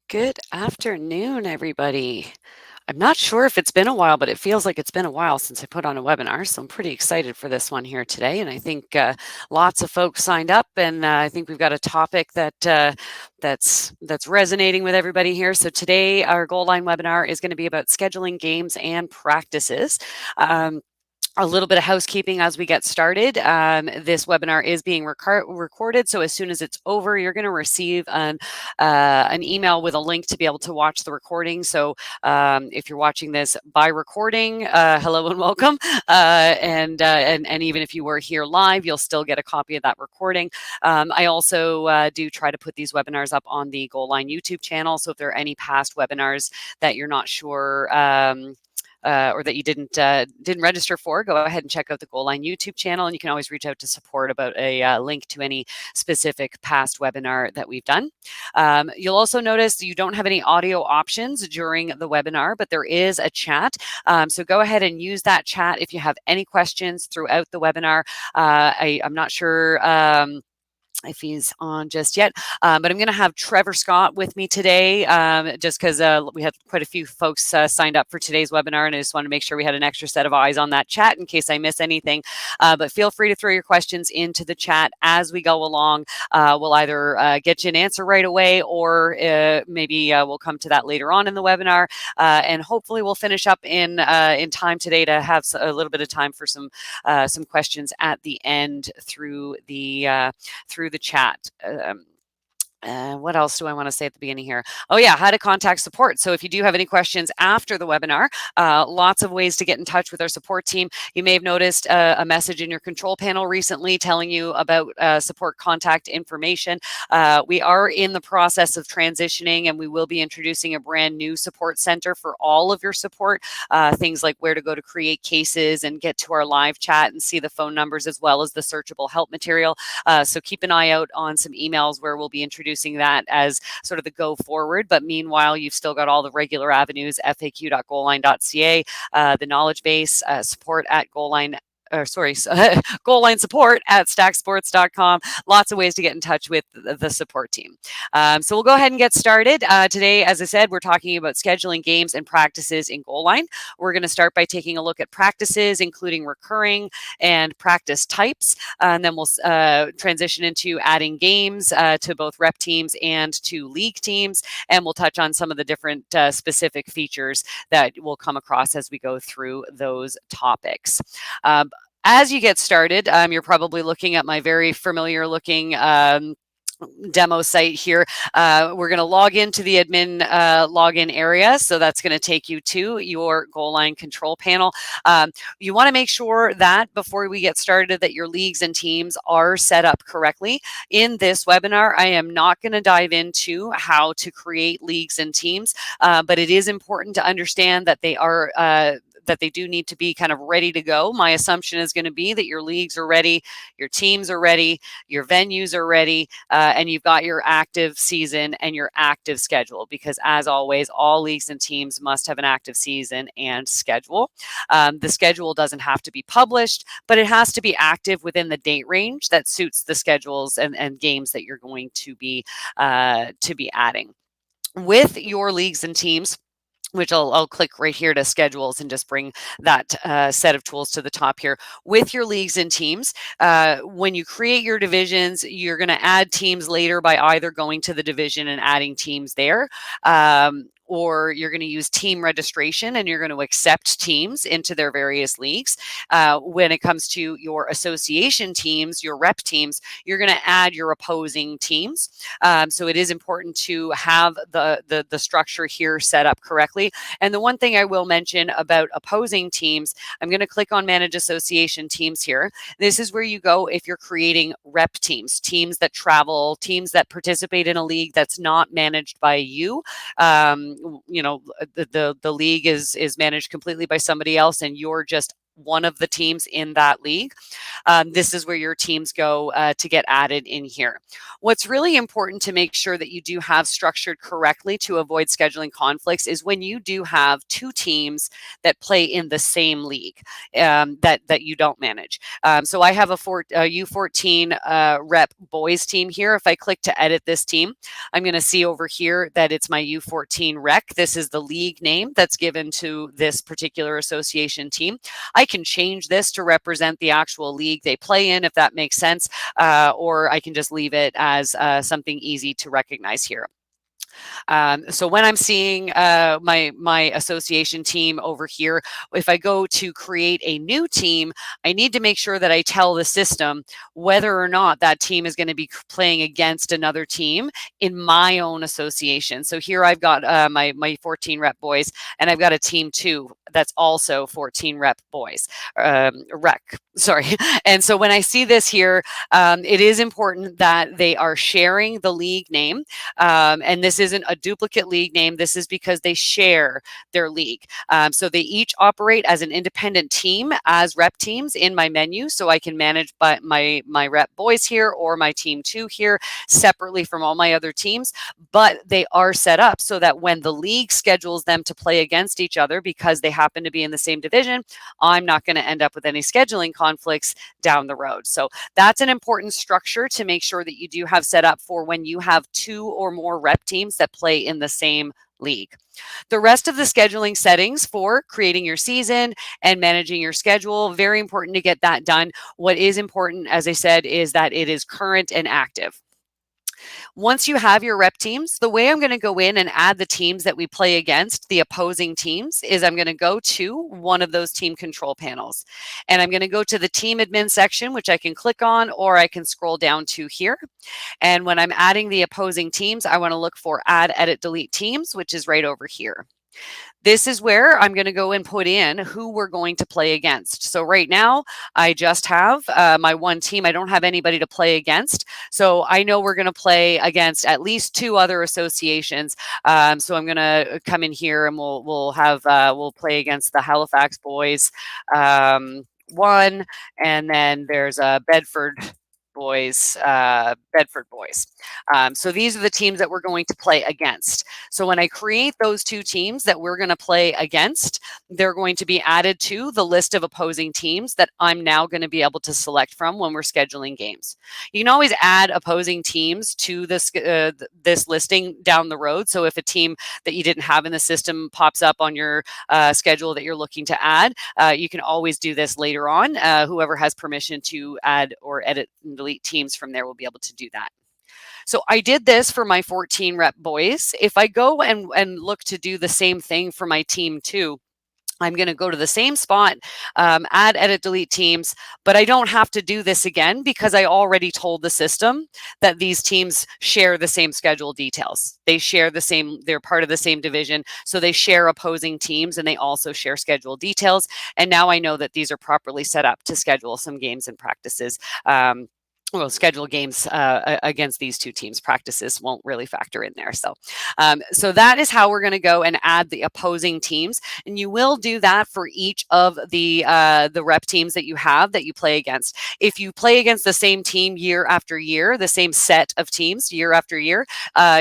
Good afternoon, everybody. I'm not sure if it's been a while, but it feels like it's been a while since I put on a webinar, so I'm pretty excited for this one here today. And I think lots of folks signed up, and I think we've got a topic that's resonating with everybody here. So today, our Goalline webinar is going to be about scheduling games and practices. A little bit of housekeeping as we get started. This webinar is being recorded, so as soon as it's over, you're going to receive an email with a link to be able to watch the recording. So if you're watching this by recording, hello and welcome. And even if you were here live, you'll still get a copy of that recording. I also do try to put these webinars up on the Goalline YouTube channel. So if there are any past webinars that you're not sure or that you didn't register for, go ahead and check out the Goalline YouTube channel, and you can always reach out to support about a link to any specific past webinar that we've done. You'll also notice you don't have any audio options during the webinar, but there is a chat. So go ahead and use that chat if you have any questions throughout the webinar. I'm not sure if he's on just yet, but I'm going to have Trevor Scott with me today, just because we had quite a few folks signed up for today's webinar, and I just want to make sure we had an extra set of eyes on that chat in case I miss anything. But feel free to throw your questions into the chat as we go along. We'll either get you an answer right away, or maybe we'll come to that later on in the webinar, and hopefully we'll finish up in time today to have a little bit of time for some questions at the end through the chat. What else do I want to say at the beginning here? Oh yeah, how to contact support. So if you do have any questions after the webinar, lots of ways to get in touch with our support team. You may have noticed a message in your control panel recently telling you about support contact information. We are in the process of transitioning, and we will be introducing a brand new support center for all of your support. Things like where to go to create cases and get to our live chat and see the phone numbers, as well as the searchable help material. So keep an eye out on some emails where we'll be introducing that as sort of the go forward. But meanwhile, you've still got all the regular avenues: faq.goalline.ca, the knowledge base, support at Goalline. Goalline support at stacksports.com. Lots of ways to get in touch with the support team. So we'll go ahead and get started. Today, as I said, we're talking about scheduling games and practices in Goalline. We're going to start by taking a look at practices, including recurring and practice types. And then we'll transition into adding games to both rep teams and to league teams. And we'll touch on some of the different specific features that we'll come across as we go through those topics. As you get started, you're probably looking at my very familiar looking demo site here. We're going to log into the admin login area. So that's going to take you to your Goalline control panel. You want to make sure that before we get started that your leagues and teams are set up correctly. In this webinar, I am not going to dive into how to create leagues and teams, but it is important to understand that they are that they do need to be kind of ready to go. My assumption is going to be that your leagues are ready, your teams are ready, your venues are ready, and you've got your active season and your active schedule, because as always, all leagues and teams must have an active season and schedule. The schedule doesn't have to be published, but it has to be active within the date range that suits the schedules and games that you're going to be adding. With your leagues and teams, which I'll click right here to schedules and just bring that set of tools to the top here. With your leagues and teams, when you create your divisions, you're going to add teams later by either going to the division and adding teams there, or you're going to use team registration and you're going to accept teams into their various leagues. When it comes to your association teams, your rep teams, you're going to add your opposing teams. So it is important to have the structure here set up correctly. And the one thing I will mention about opposing teams, I'm going to click on Manage Association Teams here. This is where you go if you're creating rep teams, teams that travel, teams that participate in a league that's not managed by you. The league is managed completely by somebody else, and you're just one of the teams in that league, this is where your teams go to get added in here. What's really important to make sure that you do have structured correctly to avoid scheduling conflicts is when you do have two teams that play in the same league that you don't manage. So I have a U14 rep boys team here. If I click to edit this team, I'm going to see over here that it's my U14 rec. This is the league name that's given to this particular association team. I can change this to represent the actual league they play in, if that makes sense, or I can just leave it as something easy to recognize here. So when I'm seeing my association team over here, if I go to create a new team, I need to make sure that I tell the system whether or not that team is going to be playing against another team in my own association. So here I've got my 14 rep boys, and I've got a team 2 that's also 14 rep boys, rec, sorry. And so when I see this here, it is important that they are sharing the league name. And this isn't a duplicate league name. This is because they share their league. So they each operate as an independent team, as rep teams in my menu. So I can manage my rep boys here or my team 2 here separately from all my other teams. But they are set up so that when the league schedules them to play against each other, because they happen to be in the same division, I'm not going to end up with any scheduling conflicts down the road. So that's an important structure to make sure that you do have set up for when you have 2 or more rep teams that play in the same league. The rest of the scheduling settings for creating your season and managing your schedule, very important to get that done. What is important, as I said, is that it is current and active. Once you have your rep teams, the way I'm going to go in and add the teams that we play against, the opposing teams, is I'm going to go to one of those team control panels. And I'm going to go to the team admin section, which I can click on, or I can scroll down to here. And when I'm adding the opposing teams, I want to look for add, edit, delete teams, which is right over here. This is where I'm going to go and put in who we're going to play against. So right now, I just have my one team. I don't have anybody to play against. So I know we're going to play against at least 2 other associations. So I'm going to come in here and we'll play against the Halifax boys, one, and then there's a Bedford boys. So these are the teams that we're going to play against. So when I create those 2 teams that we're going to play against, they're going to be added to the list of opposing teams that I'm now going to be able to select from when we're scheduling games. You can always add opposing teams to this listing down the road. So if a team that you didn't have in the system pops up on your schedule that you're looking to add, you can always do this later on. Whoever has permission to add or edit and delete teams from there will be able to do that. So I did this for my 14 rep boys. If I go and look to do the same thing for my team 2, I'm going to go to the same spot, add, edit, delete teams, but I don't have to do this again because I already told the system that these teams share the same schedule details. They share the same, they're part of the same division, so they share opposing teams and they also share schedule details. And now I know that these are properly set up to schedule some games and practices. Schedule games against these 2 teams. Practices won't really factor in there. So that is how we're going to go and add the opposing teams. And you will do that for each of the rep teams that you have that you play against. If you play against the same team year after year, the same set of teams year after year,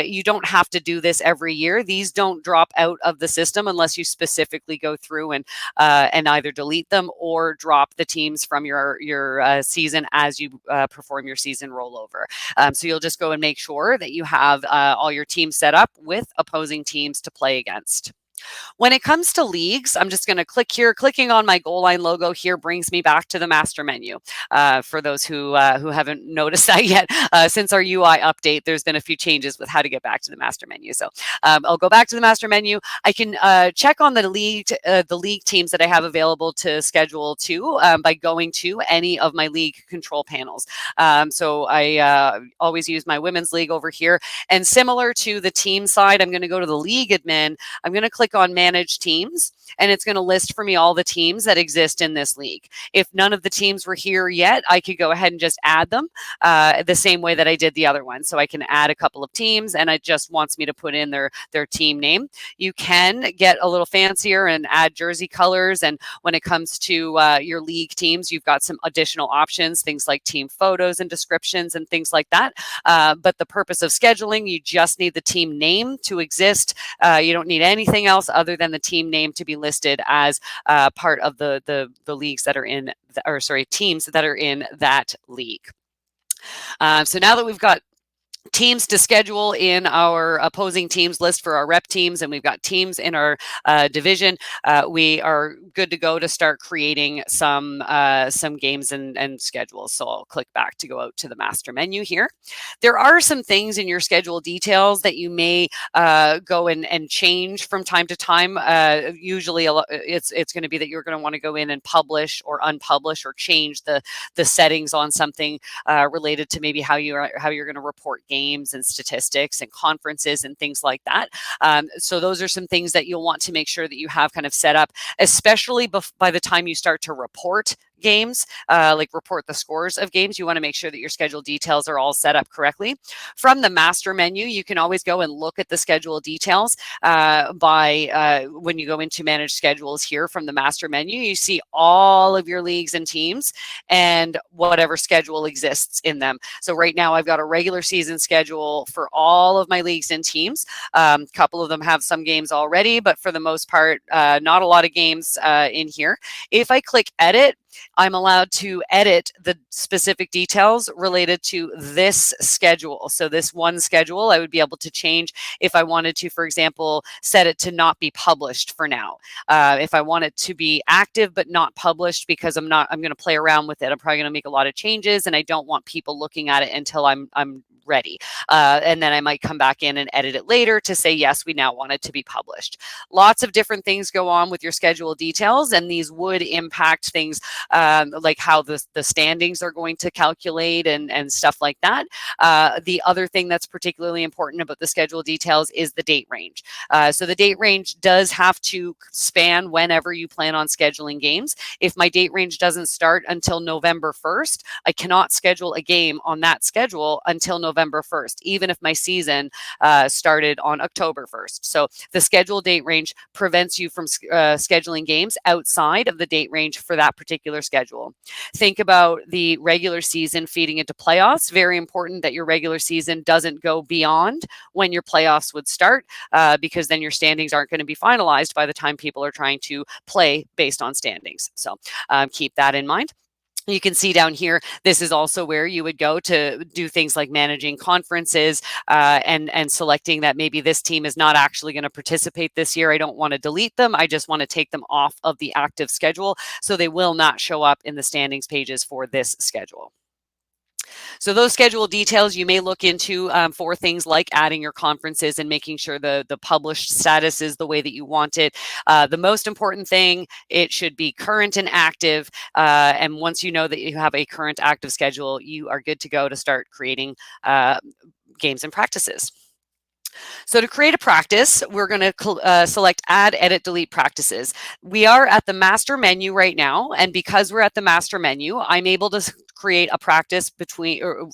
you don't have to do this every year. These don't drop out of the system unless you specifically go through and either delete them or drop the teams from your season as you perform your season rollover. So you'll just go and make sure that you have all your teams set up with opposing teams to play against. When it comes to leagues, I'm just going to click here. Clicking on my Goalline logo here brings me back to the master menu. For those who haven't noticed that yet, since our UI update, there's been a few changes with how to get back to the master menu. So I'll go back to the master menu. I can check on the league teams that I have available to schedule to by going to any of my league control panels. So I always use my women's league over here. And similar to the team side, I'm going to go to the league admin. I'm going to click on manage teams, and it's going to list for me all the teams that exist in this league. If none of the teams were here yet, I could go ahead and just add them the same way that I did the other one. So I can add a couple of teams, and it just wants me to put in their team name. You can get a little fancier and add jersey colors. And when it comes to your league teams, you've got some additional options, things like team photos and descriptions and things like that. But the purpose of scheduling, you just need the team name to exist. You don't need anything else other than the team name to be listed as part of the leagues that are in, or sorry, teams that are in that league. So now that we've got teams to schedule in our opposing teams list for our rep teams, and we've got teams in our division, we are good to go to start creating some games and schedules. So I'll click back to go out to the master menu here. There are some things in your schedule details that you may go and change from time to time. Usually it's going to be that you're going to want to go in and publish or unpublish or change the settings on something related to maybe how you're going to report games and statistics and conferences and things like that. So those are some things that you'll want to make sure that you have kind of set up, especially by the time you start to report games, like report the scores of games. You want to make sure that your schedule details are all set up correctly. From the master menu, you can always go and look at the schedule details when you go into manage schedules here from the master menu. You see all of your leagues and teams and whatever schedule exists in them. So right now I've got a regular season schedule for all of my leagues and teams. A couple of them have some games already, but for the most part, not a lot of games in here. If I click edit, I'm allowed to edit the specific details related to this schedule. So this one schedule, I would be able to change if I wanted to, for example, set it to not be published for now. If I want it to be active but not published because I'm going to play around with it. I'm probably going to make a lot of changes, and I don't want people looking at it until I'm ready. And then I might come back in and edit it later to say, yes, we now want it to be published. Lots of different things go on with your schedule details, and these would impact things like how the standings are going to calculate and stuff like that. The other thing that's particularly important about the schedule details is the date range. So the date range does have to span whenever you plan on scheduling games. If my date range doesn't start until November 1st, I cannot schedule a game on that schedule until November 1st, even if my season started on October 1st. So the schedule date range prevents you from scheduling games outside of the date range for that particular schedule. Think about the regular season feeding into playoffs. Very important that your regular season doesn't go beyond when your playoffs would start, because then your standings aren't going to be finalized by the time people are trying to play based on standings. So keep that in mind. You can see down here, this is also where you would go to do things like managing conferences and selecting that maybe this team is not actually going to participate this year. I don't want to delete them. I just want to take them off of the active schedule, so they will not show up in the standings pages for this schedule. So those schedule details you may look into for things like adding your conferences and making sure the published status is the way that you want it. The most important thing, it should be current and active. And once you know that you have a current active schedule, you are good to go to start creating games and practices. So to create a practice, we're going to select add, edit, delete practices. We are at the master menu right now. And because we're at the master menu, I'm able to create a practice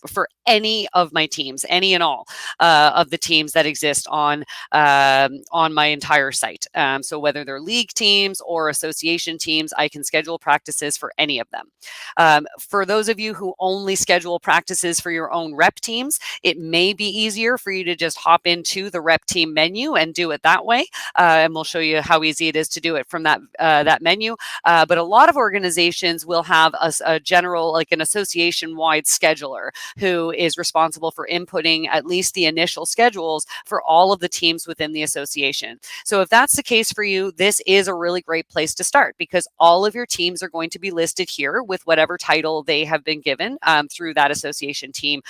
for any of my teams, any and all of the teams that exist on my entire site. So whether they're league teams or association teams, I can schedule practices for any of them. For those of you who only schedule practices for your own rep teams, it may be easier for you to just hop into the rep team menu and do it that way. And we'll show you how easy it is to do it from that menu. But a lot of organizations will have a general, like an association-wide scheduler who is responsible for inputting at least the initial schedules for all of the teams within the association. So if that's the case for you, this is a really great place to start, because all of your teams are going to be listed here with whatever title they have been given through that association team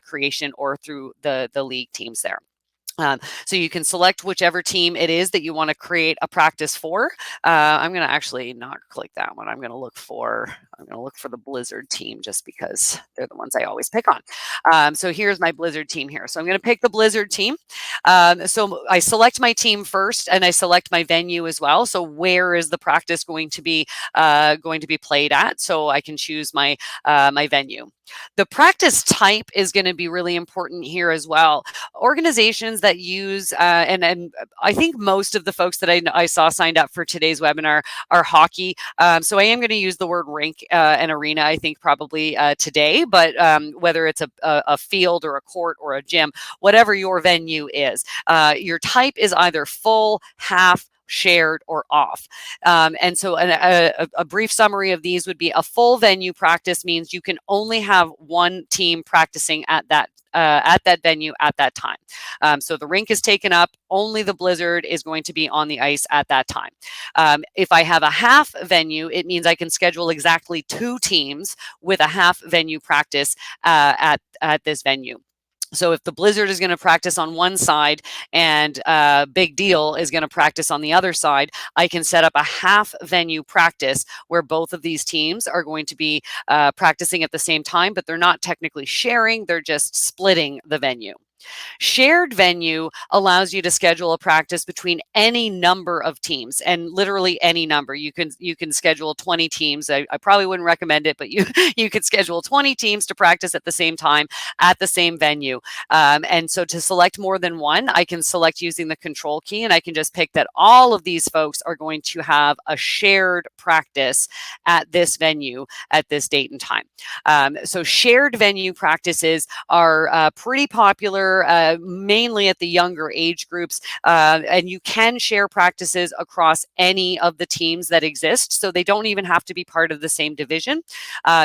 creation or through the league teams there. So you can select whichever team it is that you want to create a practice for. I'm going to actually not click that one. I'm going to look for the Blizzard team just because they're the ones I always pick on. So here's my Blizzard team here. So I'm going to pick the Blizzard team. So I select my team first, and I select my venue as well. So where is the practice going to be played at? So I can choose my my venue. The practice type is going to be really important here as well. Organizations that use and I think most of the folks that I saw signed up for today's webinar are hockey. So I am going to use the word rink and arena, I think probably today, but whether it's a field or a court or a gym, whatever your venue is, your type is either full, half, shared, or off. And so a brief summary of these would be: a full venue practice means you can only have one team practicing at that venue at that time. So the rink is taken up, only the Blizzard is going to be on the ice at that time. If I have a half venue, it means I can schedule exactly 2 teams with a half venue practice at this venue. So if the Blizzard is going to practice on one side and Big Deal is going to practice on the other side, I can set up a half venue practice where both of these teams are going to be practicing at the same time, but they're not technically sharing, they're just splitting the venue. Shared venue allows you to schedule a practice between any number of teams, and literally any number. You can schedule 20 teams. I probably wouldn't recommend it, but you could schedule 20 teams to practice at the same time at the same venue. And so to select more than one, I can select using the control key, and I can just pick that all of these folks are going to have a shared practice at this venue at this date and time. So shared venue practices are pretty popular, mainly at the younger age groups, and you can share practices across any of the teams that exist. So they don't even have to be part of the same division.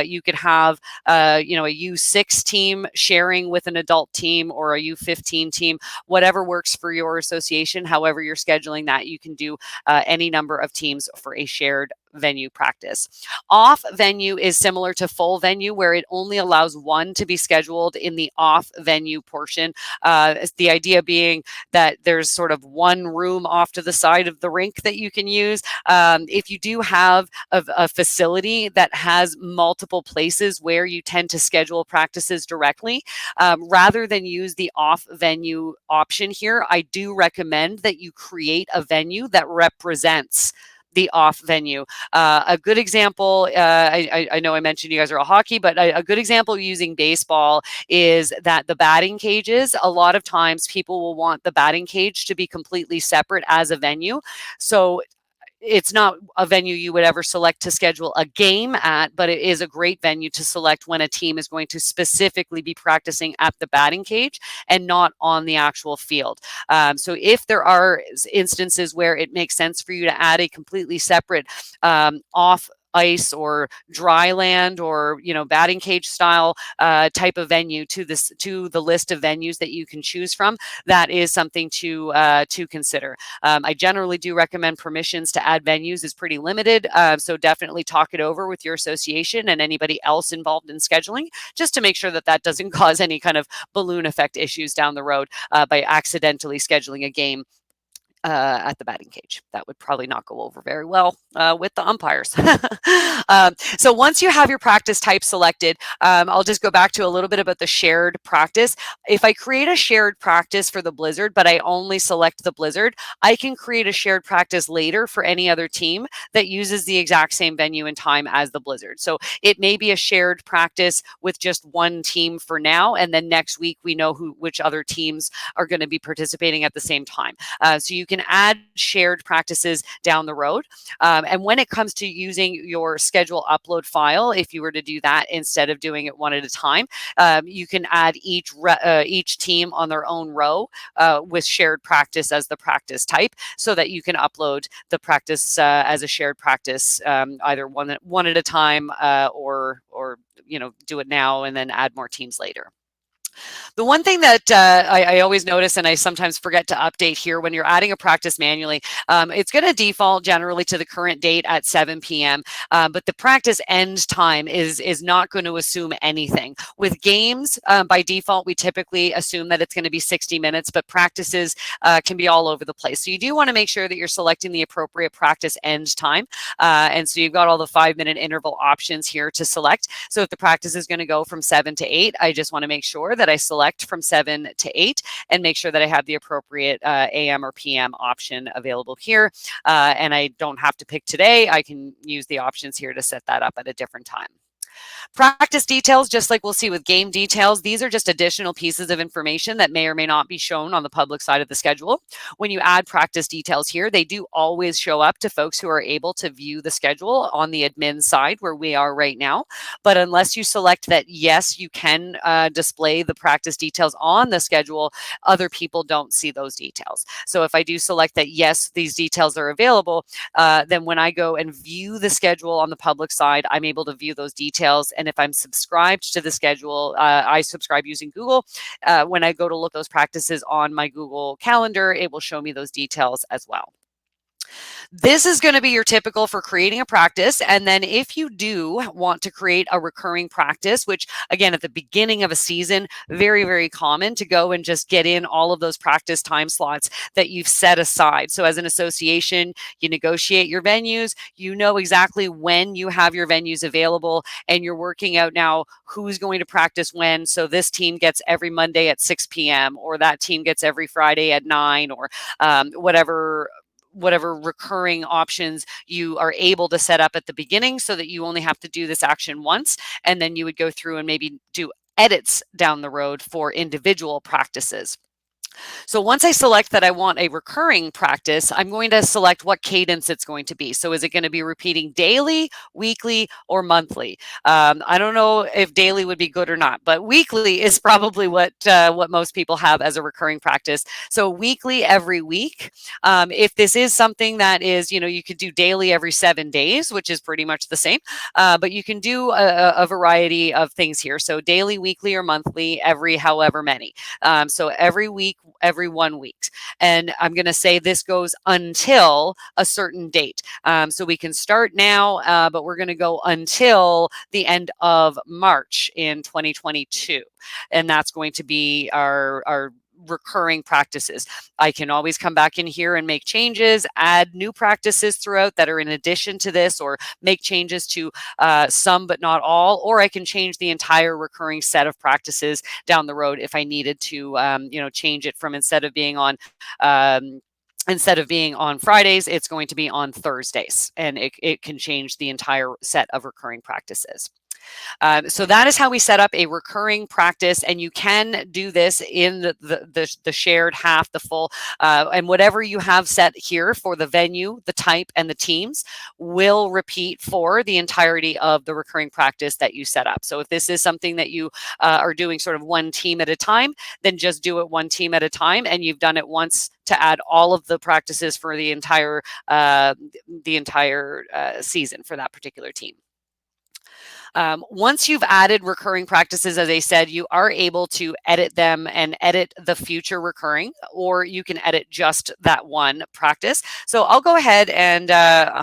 You could have, a U6 team sharing with an adult team, or a U15 team, whatever works for your association. However you're scheduling that, you can do any number of teams for a shared venue practice. Off venue is similar to full venue, where it only allows one to be scheduled in the off venue portion. The idea being that there's sort of one room off to the side of the rink that you can use. If you do have a facility that has multiple places where you tend to schedule practices directly, rather than use the off venue option here, I do recommend that you create a venue that represents the off venue. A good example, I know I mentioned you guys are all hockey, but a good example using baseball is that the batting cages, a lot of times people will want the batting cage to be completely separate as a venue. So it's not a venue you would ever select to schedule a game at, but it is a great venue to select when a team is going to specifically be practicing at the batting cage and not on the actual field. So if there are instances where it makes sense for you to add a completely separate off ice or dry land, or batting cage style type of venue to the list of venues that you can choose from, that is something to consider. I generally do recommend permissions to add venues is pretty limited, so definitely talk it over with your association and anybody else involved in scheduling, just to make sure that doesn't cause any kind of balloon effect issues down the road by accidentally scheduling a game at the batting cage. That would probably not go over very well with the umpires. So once you have your practice type selected, I'll just go back to a little bit about the shared practice. If I create a shared practice for the Blizzard, but I only select the Blizzard, I can create a shared practice later for any other team that uses the exact same venue and time as the Blizzard. So it may be a shared practice with just one team for now, and then next week we know which other teams are going to be participating at the same time. So you can add shared practices down the road. And when it comes to using your schedule upload file, if you were to do that instead of doing it one at a time, you can add each team on their own row with shared practice as the practice type, so that you can upload the practice as a shared practice, either one at a time, or do it now and then add more teams later. The one thing that I always notice, and I sometimes forget to update here, when you're adding a practice manually, it's going to default generally to the current date at 7 p.m. But the practice end time is not going to assume anything. With games, by default, we typically assume that it's going to be 60 minutes, but practices can be all over the place. So you do want to make sure that you're selecting the appropriate practice end time. And so you've got all the 5-minute interval options here to select. So if the practice is going to go from 7 to 8, I just want to make sure that I select from 7 to 8 and make sure that I have the appropriate AM or PM option available here. And I don't have to pick today. I can use the options here to set that up at a different time. Practice details, just like we'll see with game details, these are just additional pieces of information that may or may not be shown on the public side of the schedule. When you add practice details here, they do always show up to folks who are able to view the schedule on the admin side where we are right now. But unless you select that, yes, you can display the practice details on the schedule, other people don't see those details. So if I do select that, yes, these details are available, then when I go and view the schedule on the public side, I'm able to view those details. And if I'm subscribed to the schedule, I subscribe using Google. When I go to look those practices on my Google Calendar, it will show me those details as well. This is going to be your typical for creating a practice. And then if you do want to create a recurring practice, which again, at the beginning of a season, very, very common to go and just get in all of those practice time slots that you've set aside. So as an association, you negotiate your venues, you know exactly when you have your venues available, and you're working out now who's going to practice when. So this team gets every Monday at 6 p.m. or that team gets every Friday at 9 or whatever recurring options you are able to set up at the beginning so that you only have to do this action once. And then you would go through and maybe do edits down the road for individual practices. So once I select that I want a recurring practice, I'm going to select what cadence it's going to be. So is it going to be repeating daily, weekly, or monthly? I don't know if daily would be good or not, but weekly is probably what most people have as a recurring practice. So weekly every week. If this is something that is, you could do daily every 7 days, which is pretty much the same, but you can do a variety of things here. So daily, weekly, or monthly, every however many. So every week, every 1 week. And I'm going to say this goes until a certain date. So we can start now, but we're going to go until the end of March in 2022. And that's going to be our recurring practices. I can always come back in here and make changes, add new practices throughout that are in addition to this, or make changes to some but not all, or I can change the entire recurring set of practices down the road if I needed to, change it from instead of being on Fridays, it's going to be on Thursdays, and it can change the entire set of recurring practices. So that is how we set up a recurring practice, and you can do this in the shared half, the full, and whatever you have set here for the venue, the type, and the teams will repeat for the entirety of the recurring practice that you set up. So if this is something that you are doing sort of one team at a time, then just do it one team at a time, and you've done it once to add all of the practices for the entire season for that particular team. Once you've added recurring practices, as I said, you are able to edit them and edit the future recurring, or you can edit just that one practice. So I'll go ahead and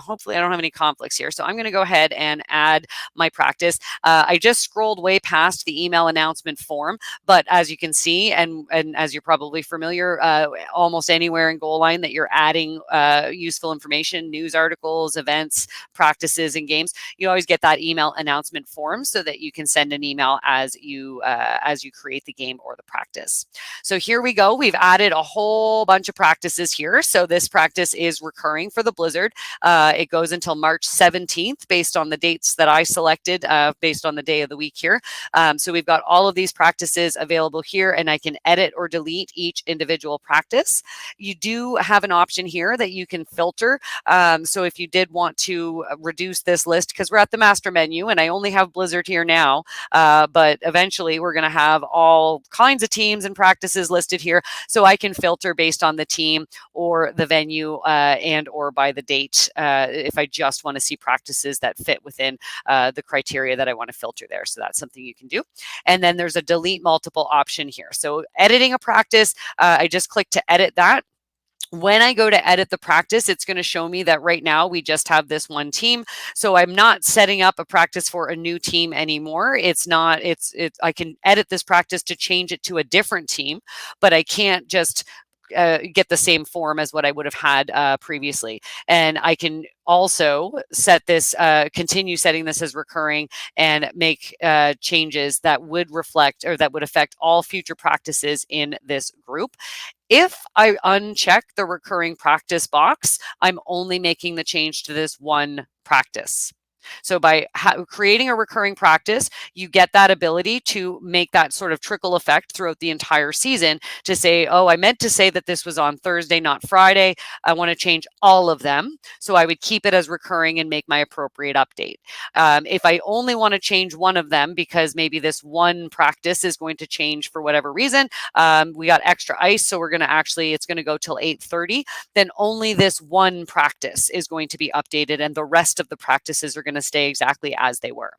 hopefully I don't have any conflicts here. So I'm going to go ahead and add my practice. I just scrolled way past the email announcement form, but as you can see, and as you're probably familiar, almost anywhere in Goalline that you're adding useful information, news articles, events, practices, and games, you always get that email announcement form so that you can send an email as you create the game or the practice. So here we go. We've added a whole bunch of practices here. So this practice is recurring for the Blizzard. It goes until March 17th based on the dates that I selected based on the day of the week here. So we've got all of these practices available here, and I can edit or delete each individual practice. You do have an option here that you can filter. So if you did want to reduce this list, because we're at the master menu and I only only have Blizzard here now, but eventually we're going to have all kinds of teams and practices listed here, so I can filter based on the team or the venue and or by the date if I just want to see practices that fit within the criteria that I want to filter there. So that's something you can do. And then there's a delete multiple option here. So editing a practice, I just click to edit that. When I go to edit the practice, it's going to show me that right now we just have this one team. So I'm not setting up a practice for a new team anymore. I can edit this practice to change it to a different team, but I can't just get the same form as what I would have had previously. And I can also set this, continue setting this as recurring and make changes that would reflect or that would affect all future practices in this group. If I uncheck the recurring practice box, I'm only making the change to this one practice. So by creating a recurring practice, you get that ability to make that sort of trickle effect throughout the entire season to say, oh, I meant to say that this was on Thursday, not Friday. I want to change all of them. So I would keep it as recurring and make my appropriate update. If I only want to change one of them because maybe this one practice is going to change for whatever reason, we got extra ice, so we're going to it's going to go till 8:30, then only this one practice is going to be updated and the rest of the practices are going to stay exactly as they were.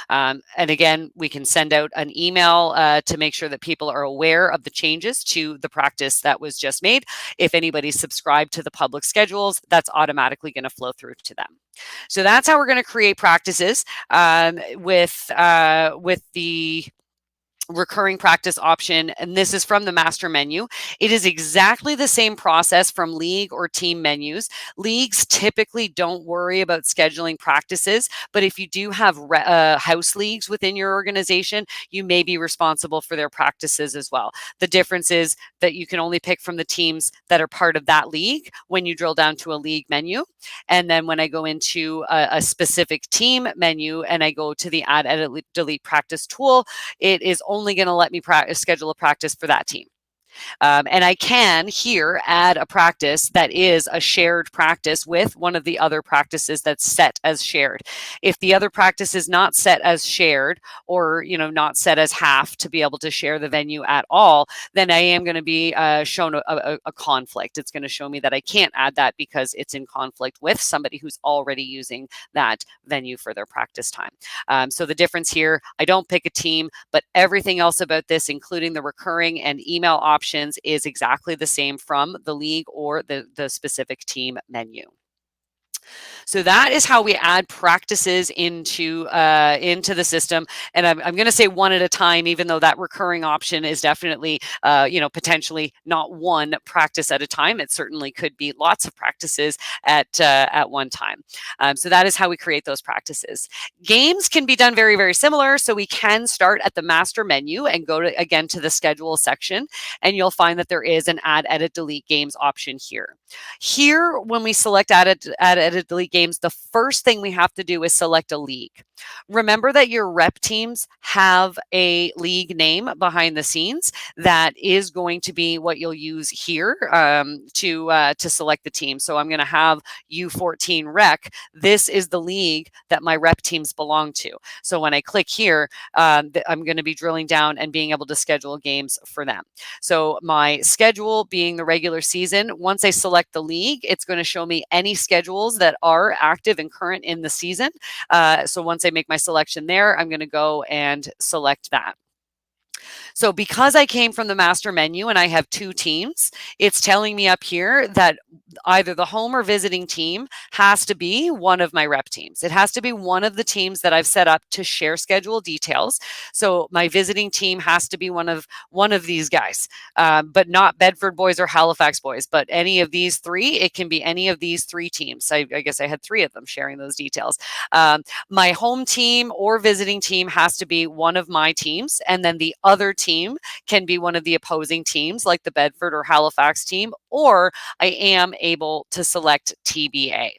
And again, we can send out an email to make sure that people are aware of the changes to the practice that was just made. If anybody's subscribed to the public schedules, that's automatically going to flow through to them. So that's how we're going to create practices with the recurring practice option, and this is from the master menu. It is exactly the same process from league or team menus. Leagues typically don't worry about scheduling practices, but if you do have house leagues within your organization, you may be responsible for their practices as well. The difference is that you can only pick from the teams that are part of that league when you drill down to a league menu. And then when I go into a specific team menu and I go to the add, edit, delete practice tool, it is only going to let me schedule a practice for that team. And I can here add a practice that is a shared practice with one of the other practices that's set as shared. If the other practice is not set as shared or not set as half to be able to share the venue at all, then I am going to be shown a conflict. It's going to show me that I can't add that because it's in conflict with somebody who's already using that venue for their practice time. So the difference here, I don't pick a team, but everything else about this, including the recurring and email options, is exactly the same from the league or the specific team menu. So that is how we add practices into the system. And I'm going to say one at a time, even though that recurring option is definitely, potentially not one practice at a time. It certainly could be lots of practices at one time. So that is how we create those practices. Games can be done very, very similar. So we can start at the master menu and go again to the schedule section, and you'll find that there is an add, edit, delete games option here. Here, when we select add, edit, delete games, the first thing we have to do is select a league. Remember that your rep teams have a league name behind the scenes that is going to be what you'll use here to select the team. So I'm going to have U14 Rec. This is the league that my rep teams belong to. So when I click here, I'm going to be drilling down and being able to schedule games for them. So my schedule being the regular season, once I select the league, it's going to show me any schedules that are active and current in the season. So once I make my selection there, I'm going to go and select that. So because I came from the master menu and I have two teams, it's telling me up here that either the home or visiting team has to be one of my rep teams. It has to be one of the teams that I've set up to share schedule details. So my visiting team has to be one of these guys, but not Bedford boys or Halifax boys, but any of these three. It can be any of these three teams. I guess I had three of them sharing those details. My home team or visiting team has to be one of my teams, and then the other team can be one of the opposing teams, like the Bedford or Halifax team, or I am able to select TBA.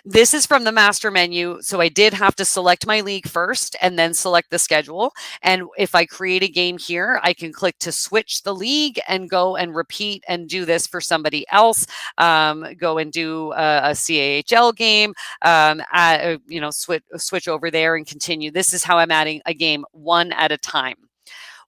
This is from the master menu. So I did have to select my league first and then select the schedule. And if I create a game here, I can click to switch the league and go and repeat and do this for somebody else. Go and do a CAHL game, switch over there and continue. This is how I'm adding a game one at a time.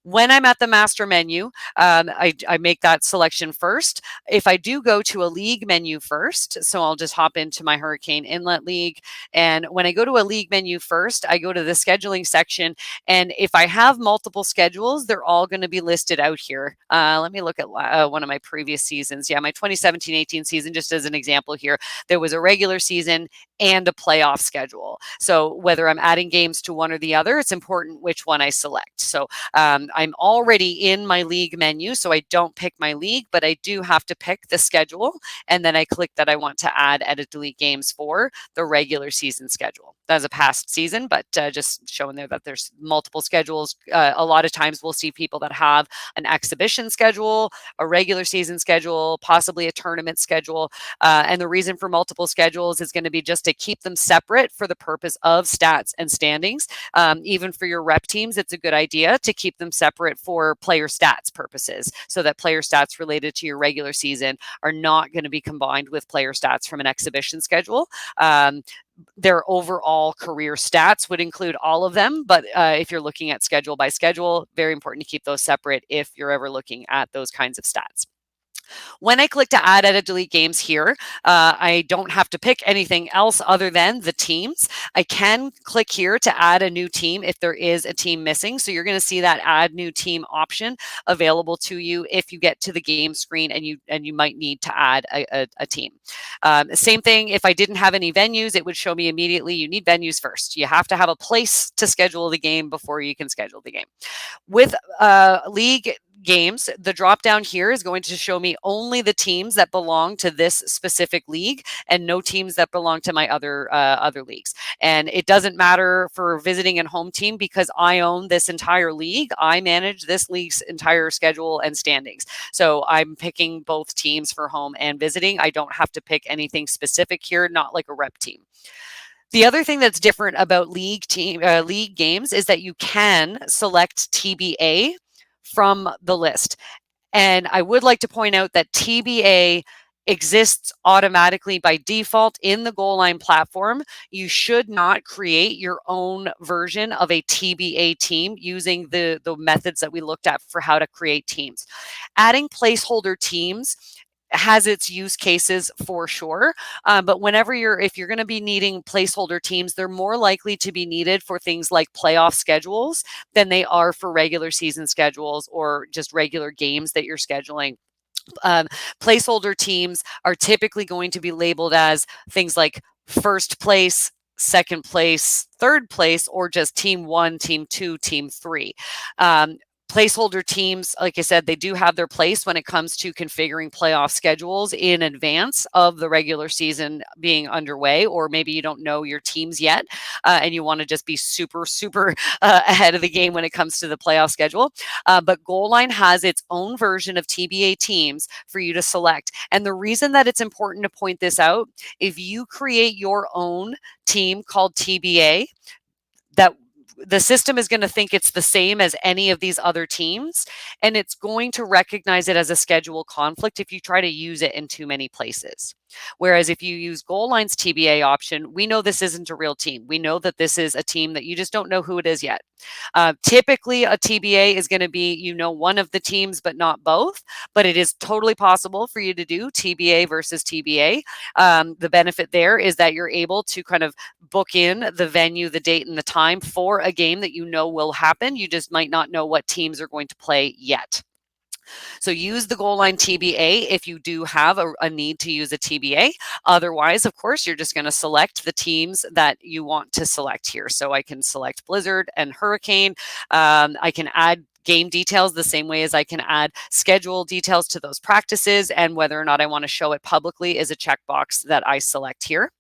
When I'm at the master menu, I make that selection first. If I do go to a league menu first, so I'll just hop into my Hurricane Inlet League. And when I go to a league menu first, I go to the scheduling section. And if I have multiple schedules, they're all going to be listed out here. Let me look at one of my previous seasons. Yeah, my 2017-18 season, just as an example here, there was a regular season and a playoff schedule. So whether I'm adding games to one or the other, it's important which one I select. So I'm already in my league menu, so I don't pick my league, but I do have to pick the schedule. And then I click that I want to add, edit, delete games for the regular season schedule. That's a past season, but just showing there that there's multiple schedules. A lot of times we'll see people that have an exhibition schedule, a regular season schedule, possibly a tournament schedule. And the reason for multiple schedules is going to be just to keep them separate for the purpose of stats and standings. Even for your rep teams, it's a good idea to keep them separate for player stats purposes, so that player stats related to your regular season are not going to be combined with player stats from an exhibition schedule. Their overall career stats would include all of them, but if you're looking at schedule by schedule, very important to keep those separate if you're ever looking at those kinds of stats. When I click to add, edit, delete games here, I don't have to pick anything else other than the teams. I can click here to add a new team if there is a team missing. So you're going to see that add new team option available to you if you get to the game screen and you might need to add a team. Same thing, if I didn't have any venues, it would show me immediately you need venues first. You have to have a place to schedule the game before you can schedule the game. With league games, the drop down here is going to show me only the teams that belong to this specific league and no teams that belong to my other leagues. And it doesn't matter for visiting and home team because I own this entire league. I manage this league's entire schedule and standings. So I'm picking both teams for home and visiting. I don't have to pick anything specific here, not like a rep team. The other thing that's different about league games is that you can select TBA from the list. And I would like to point out that TBA exists automatically by default in the Goalline platform. You should not create your own version of a TBA team using the methods that we looked at for how to create teams. Adding placeholder teams has its use cases for sure. But if you're going to be needing placeholder teams, they're more likely to be needed for things like playoff schedules than they are for regular season schedules or just regular games that you're scheduling. Placeholder teams are typically going to be labeled as things like first place, second place, third place, or just team 1, team 2, team 3. Placeholder teams, like I said, they do have their place when it comes to configuring playoff schedules in advance of the regular season being underway, or maybe you don't know your teams yet and you want to just be super ahead of the game when it comes to the playoff schedule. But Goalline has its own version of TBA teams for you to select. And the reason that it's important to point this out, if you create your own team called TBA, that the system is going to think it's the same as any of these other teams, and it's going to recognize it as a schedule conflict if you try to use it in too many places. Whereas if you use Goalline's TBA option, we know this isn't a real team. We know that this is a team that you just don't know who it is yet. Typically, a TBA is going to be, one of the teams, but not both. But it is totally possible for you to do TBA versus TBA. The benefit there is that you're able to kind of book in the venue, the date, and the time for a game that you know will happen. You just might not know what teams are going to play yet. So use the Goalline TBA if you do have a need to use a TBA. Otherwise, of course, you're just going to select the teams that you want to select here. So I can select Blizzard and Hurricane. I can add game details the same way as I can add schedule details to those practices, and whether or not I want to show it publicly is a checkbox that I select here.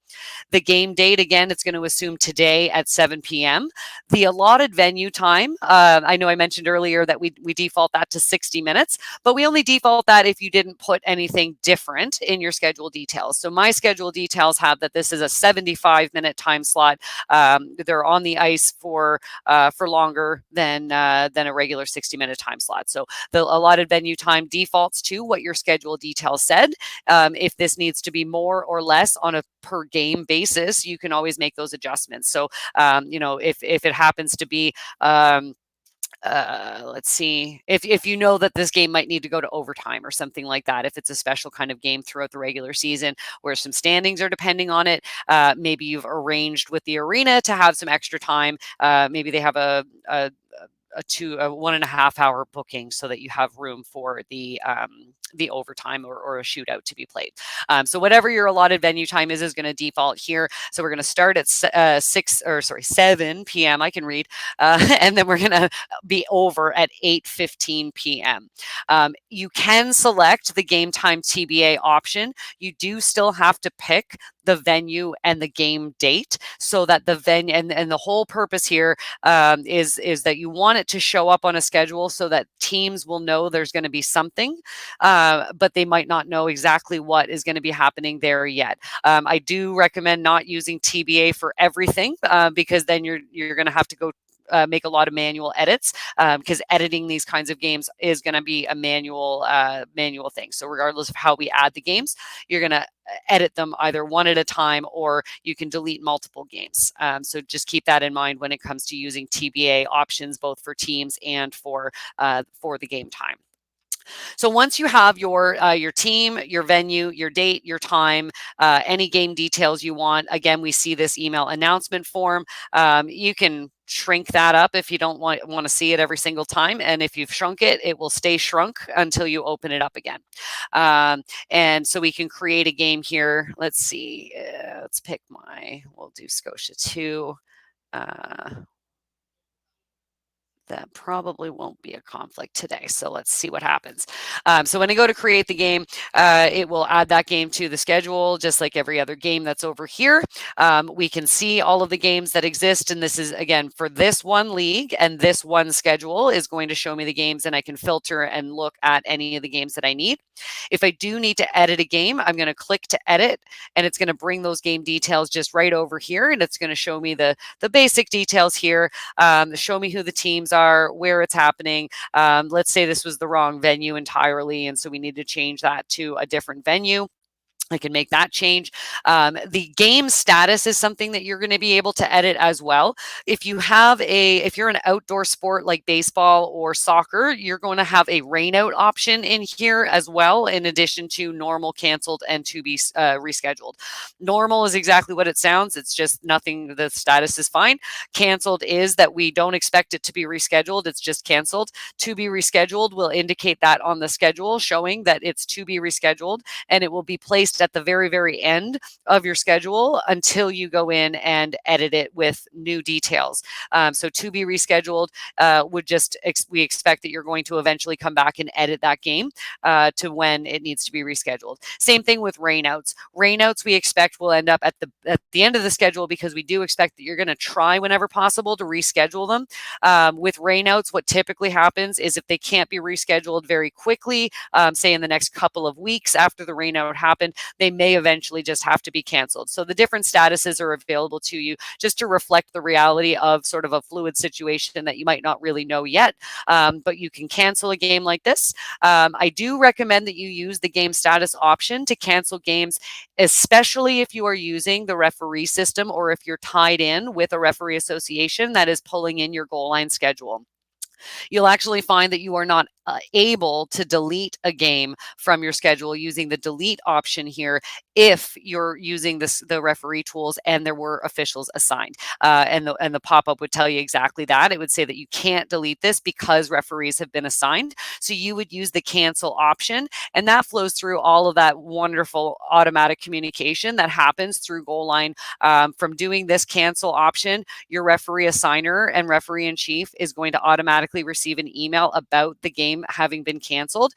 The game date, again, it's going to assume today at 7 p.m. The allotted venue time, I know I mentioned earlier that we default that to 60 minutes, but we only default that if you didn't put anything different in your schedule details. So my schedule details have that this is a 75-minute time slot. They're on the ice for longer than a regular 60-minute time slot. So the allotted venue time defaults to what your schedule details said. If this needs to be more or less on a per game basis, you can always make those adjustments. So, if it happens to be, let's see, if you know that this game might need to go to overtime or something like that, if it's a special kind of game throughout the regular season where some standings are depending on it, maybe you've arranged with the arena to have some extra time. Maybe they have a 1.5 hour booking so that you have room for the overtime or a shootout to be played. So whatever your allotted venue time is going to default here. So we're going to start at 7 p.m. I can read, and then we're going to be over at 8:15 p.m. You can select the game time TBA option. You do still have to pick the venue and the game date, so that the venue and the whole purpose here is that you want it to show up on a schedule so that teams will know there's going to be something, but they might not know exactly what is going to be happening there yet. I do recommend not using TBA for everything, because then you're going to have to go make a lot of manual edits, because editing these kinds of games is going to be a manual thing. So regardless of how we add the games, you're going to edit them either one at a time, or you can delete multiple games. So just keep that in mind when it comes to using TBA options, both for teams and for the game time. So once you have your team, your venue, your date, your time, any game details you want, again, we see this email announcement form. You can shrink that up if you don't want to see it every single time. And if you've shrunk it, it will stay shrunk until you open it up again. And so we can create a game here. Let's see. Let's pick we'll do Scotia 2. That probably won't be a conflict today. So let's see what happens. So when I go to create the game, it will add that game to the schedule, just like every other game that's over here. We can see all of the games that exist. And this is, again, for this one league, and this one schedule is going to show me the games, and I can filter and look at any of the games that I need. If I do need to edit a game, I'm going to click to edit, and it's going to bring those game details just right over here. And it's going to show me the basic details here, show me who the teams are, where it's happening. Let's say this was the wrong venue entirely, and so we need to change that to a different venue. I can make that change. The game status is something that you're going to be able to edit as well. If you're an outdoor sport like baseball or soccer, you're going to have a rainout option in here as well, in addition to normal, canceled, and to be rescheduled. Normal is exactly what it sounds. It's just nothing. The status is fine. Canceled is that we don't expect it to be rescheduled. It's just canceled. To be rescheduled will indicate that on the schedule, showing that it's to be rescheduled, and it will be placed at the very, very end of your schedule until you go in and edit it with new details. So to be rescheduled we expect that you're going to eventually come back and edit that game to when it needs to be rescheduled. Same thing with rainouts. Rainouts we expect will end up at the end of the schedule, because we do expect that you're going to try whenever possible to reschedule them. With rainouts, what typically happens is if they can't be rescheduled very quickly, say in the next couple of weeks after the rainout happened, they may eventually just have to be canceled. So the different statuses are available to you just to reflect the reality of sort of a fluid situation that you might not really know yet. But you can cancel a game like this. I do recommend that you use the game status option to cancel games, especially if you are using the referee system, or if you're tied in with a referee association that is pulling in your Goalline schedule. You'll actually find that you are not able to delete a game from your schedule using the delete option here if you're using the referee tools and there were officials assigned. And the pop-up would tell you exactly that. It would say that you can't delete this because referees have been assigned. So you would use the cancel option, and that flows through all of that wonderful automatic communication that happens through Goalline. From doing this cancel option, your referee assigner and referee in chief is going to automatically receive an email about the game having been canceled,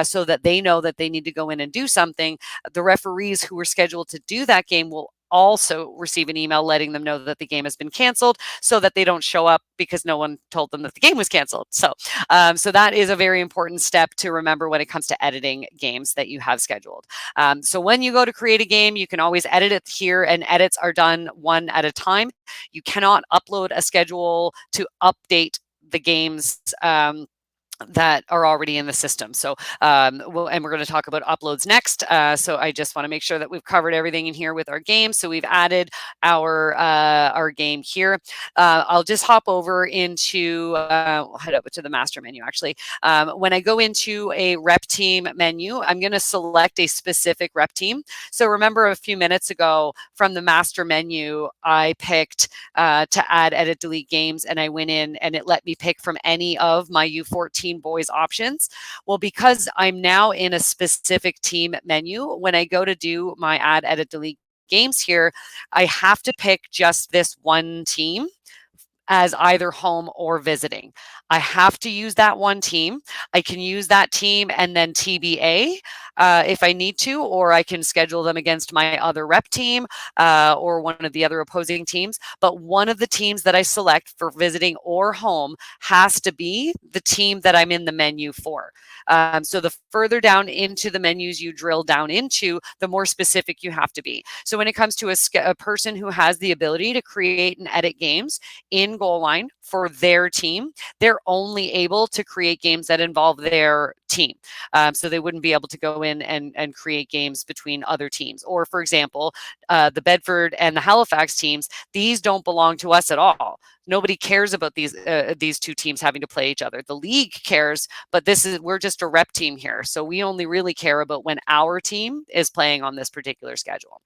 so that they know that they need to go in and do something. The referees who were scheduled to do that game will also receive an email letting them know that the game has been canceled so that they don't show up because no one told them that the game was canceled. So that is a very important step to remember when it comes to editing games that you have scheduled. So when you go to create a game, you can always edit it here, and edits are done one at a time. You cannot upload a schedule to update the games that are already in the system. So, and we're going to talk about uploads next. So I just want to make sure that we've covered everything in here with our game. So we've added our game here. I'll just hop over into, we'll head over to the master menu actually. When I go into a rep team menu, I'm going to select a specific rep team. So remember a few minutes ago from the master menu, I picked to add, edit, delete games, and I went in and it let me pick from any of my U14 boys options. Well, because I'm now in a specific team menu, when I go to do my add, edit, delete games here, I have to pick just this one team as either home or visiting. I have to use that one team. I can use that team and then TBA if I need to, or I can schedule them against my other rep team or one of the other opposing teams. But one of the teams that I select for visiting or home has to be the team that I'm in the menu for. So the further down into the menus you drill down into, the more specific you have to be. So when it comes to a person who has the ability to create and edit games in Goalline for their team, they're only able to create games that involve their team. So they wouldn't be able to go in and create games between other teams. Or for example, the Bedford and the Halifax teams, these don't belong to us at all. Nobody cares about these two teams having to play each other. The league cares, but we're just a rep team here. So we only really care about when our team is playing on this particular schedule.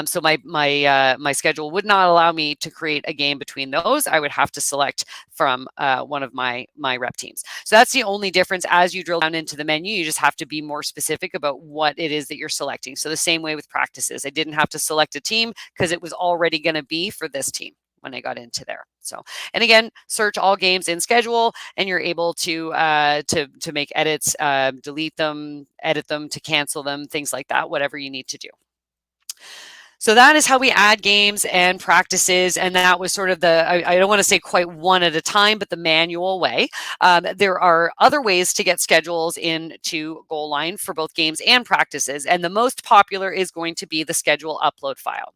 So my schedule would not allow me to create a game between those. I would have to select from one of my rep teams. So that's the only difference. As you drill down into the menu, you just have to be more specific about what it is that you're selecting. So the same way with practices, I didn't have to select a team because it was already going to be for this team when I got into there. So, and again, search all games in schedule, and you're able to make edits, delete them, edit them, to cancel them, things like that, whatever you need to do. So that is how we add games and practices, and that was sort of I don't want to say quite one at a time, but the manual way. There are other ways to get schedules into Goalline for both games and practices, and the most popular is going to be the schedule upload file.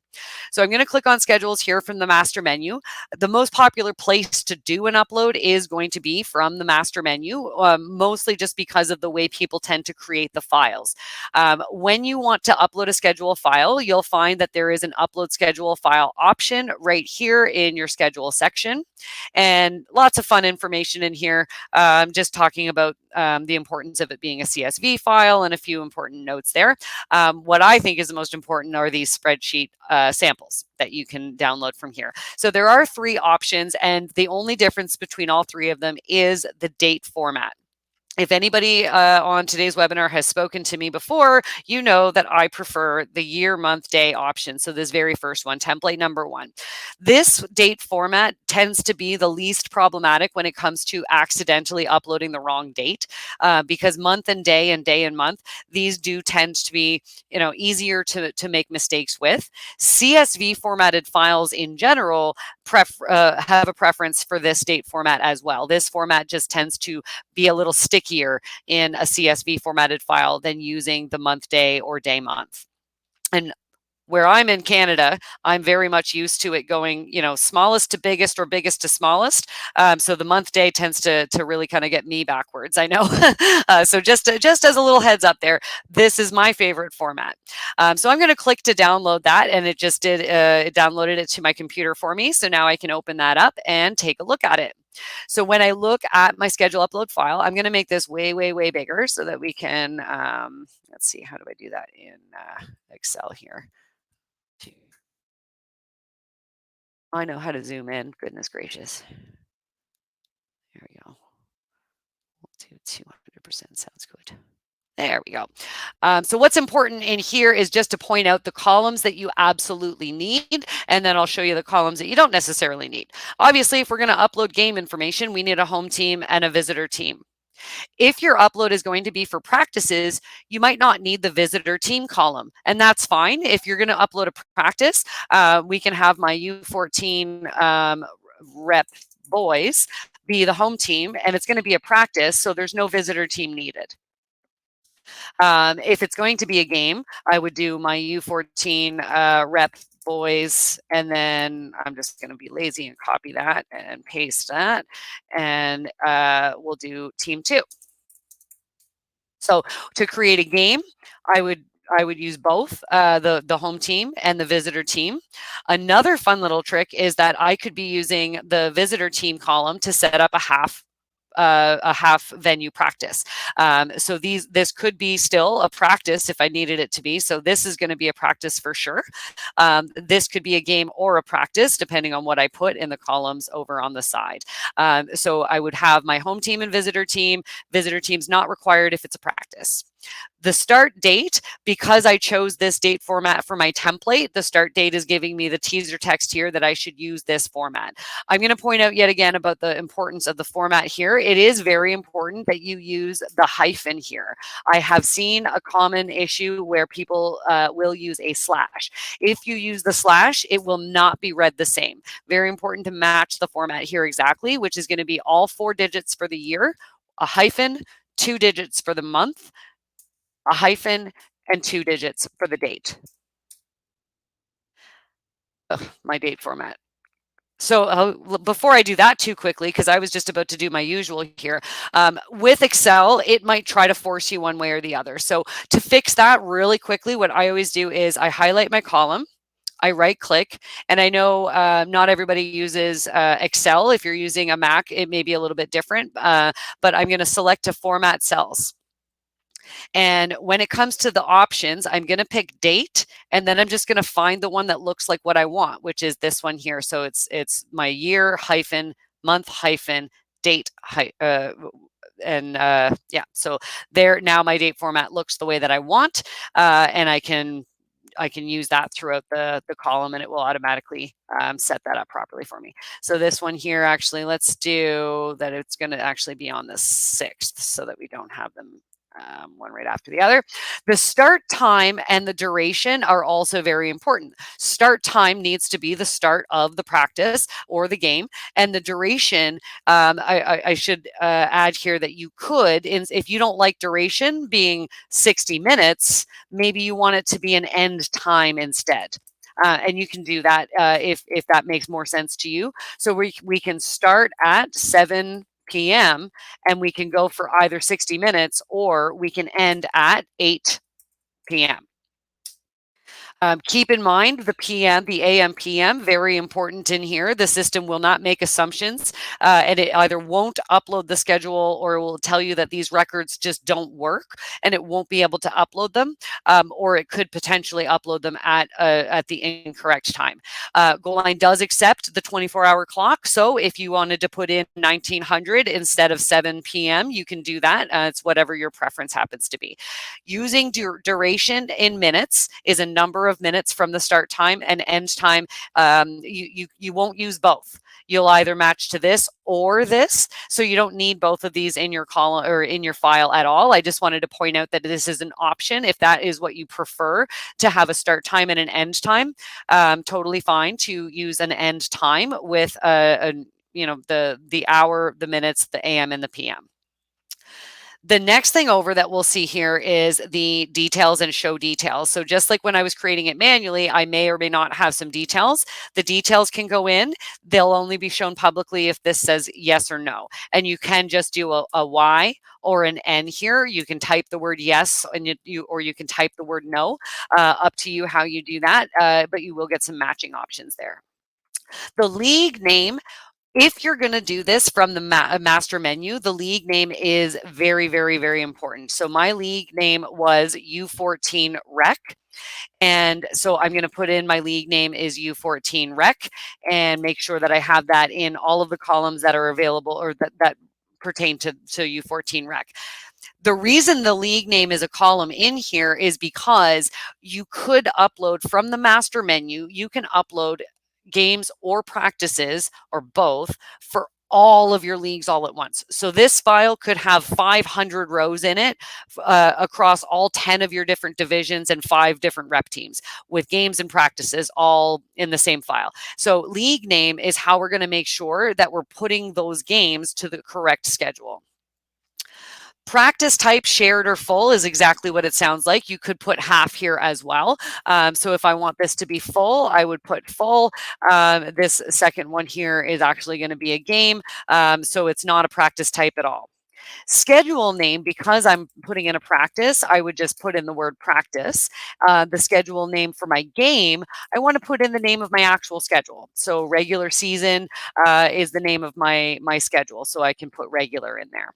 So I'm going to click on schedules here from the master menu. The most popular place to do an upload is going to be from the master menu, mostly just because of the way people tend to create the files. When you want to upload a schedule file, you'll find that there is an upload schedule file option right here in your schedule section, and lots of fun information in here. Just talking about the importance of it being a CSV file and a few important notes there. What I think is the most important are these spreadsheet samples that you can download from here. So there are 3 options, and the only difference between all 3 of them is the date format. If anybody on today's webinar has spoken to me before, you know that I prefer the year, month, day option. So this very first one, template number 1. This date format tends to be the least problematic when it comes to accidentally uploading the wrong date, because month and day and month, these do tend to be, easier to make mistakes with. CSV formatted files in general have a preference for this date format as well. This format just tends to be a little stickier in a CSV formatted file than using the month, day, or day, month. And where I'm in Canada, I'm very much used to it going, smallest to biggest or biggest to smallest. So the month day tends to really kind of get me backwards. I know. So just as a little heads up there, this is my favorite format. So I'm going to click to download that, and it just did. It downloaded it to my computer for me. So now I can open that up and take a look at it. So when I look at my schedule upload file, I'm going to make this way, way, way bigger so that we can, let's see, how do I do that in Excel here? I know how to zoom in. Goodness gracious. There we go. We'll do 200%. Sounds good. There we go. So what's important in here is just to point out the columns that you absolutely need, and then I'll show you the columns that you don't necessarily need. Obviously, if we're going to upload game information, we need a home team and a visitor team. If your upload is going to be for practices, you might not need the visitor team column, and that's fine. If you're going to upload a practice, we can have my U14 rep boys be the home team, and it's going to be a practice, so there's no visitor team needed. If it's going to be a game, I would do my U14 rep boys, and then I'm just going to be lazy and copy that and paste that, and we'll do team 2. So to create a game, I would use both the home team and the visitor team. Another fun little trick is that I could be using the visitor team column to set up a half venue practice. So this could be still a practice if I needed it to be. So this is going to be a practice for sure. This could be a game or a practice depending on what I put in the columns over on the side. So I would have my home team and visitor team. Visitor team's not required if it's a practice. The start date, because I chose this date format for my template, the start date is giving me the teaser text here that I should use this format. I'm going to point out yet again about the importance of the format here. It is very important that you use the hyphen here. I have seen a common issue where people will use a slash. If you use the slash, it will not be read the same. Very important to match the format here exactly, which is going to be all 4 digits for the year, a hyphen, 2 digits for the month, a hyphen, and 2 digits for the date. Ugh, my date format. So before I do that too quickly, because I was just about to do my usual here, with Excel, it might try to force you one way or the other. So to fix that really quickly, what I always do is I highlight my column, I right click, and I know not everybody uses Excel. If you're using a Mac, it may be a little bit different, but I'm going to select to format cells. And when it comes to the options, I'm going to pick date, and then I'm just going to find the one that looks like what I want, which is this one here. So it's my year hyphen, month hyphen, date and yeah, so there now my date format looks the way that I want, and I can use that throughout the column, and it will automatically set that up properly for me. So this one here, actually, let's do that. It's going to actually be on the 6th so that we don't have them one right after the other. The start time and the duration are also very important. Start time needs to be the start of the practice or the game, and the duration, I should add here that you could, if you don't like duration being 60 minutes, maybe you want it to be an end time instead. And you can do that if that makes more sense to you. So we can start at 7 p.m. and we can go for either 60 minutes, or we can end at 8 p.m. Keep in mind the PM, the AM, PM, very important in here. The system will not make assumptions, and it either won't upload the schedule or it will tell you that these records just don't work and it won't be able to upload them, or it could potentially upload them at the incorrect time. Goalline does accept the 24-hour clock, so if you wanted to put in 1900 instead of 7 p.m., you can do that. It's whatever your preference happens to be. Using duration in minutes is a number of minutes from the start time and end time. You won't use both. You'll either match to this or this, so you don't need both of these in your column or in your file at all. I just wanted to point out that this is an option if that is what you prefer, to have a start time and an end time. Totally fine to use an end time with the hour, the minutes, the AM, and the PM. The next thing over that we'll see here is the details and show details. So just like when I was creating it manually, I may or may not have some details. The details can go in. They'll only be shown publicly if this says yes or no. And you can just do a Y or an N here. You can type the word yes and or you can type the word no. Up to you how you do that, but you will get some matching options there. The league name, if you're going to do this from the master menu, the league name is very, very, very important. So my league name was U14 Rec. And so I'm going to put in my league name is U14 Rec and make sure that I have that in all of the columns that are available or that pertain to U14 Rec. The reason the league name is a column in here is because you could upload from the master menu. You can upload games or practices or both for all of your leagues all at once. So this file could have 500 rows in it across all 10 of your different divisions and 5 different rep teams with games and practices all in the same file. So league name is how we're going to make sure that we're putting those games to the correct schedule. Practice type shared or full is exactly what it sounds like. You could put half here as well. So if I want this to be full, I would put full. This second one here is actually going to be a game. So it's not a practice type at all. Schedule name, because I'm putting in a practice, I would just put in the word practice. The schedule name for my game, I want to put in the name of my actual schedule. So regular season is the name of my schedule. So I can put regular in there.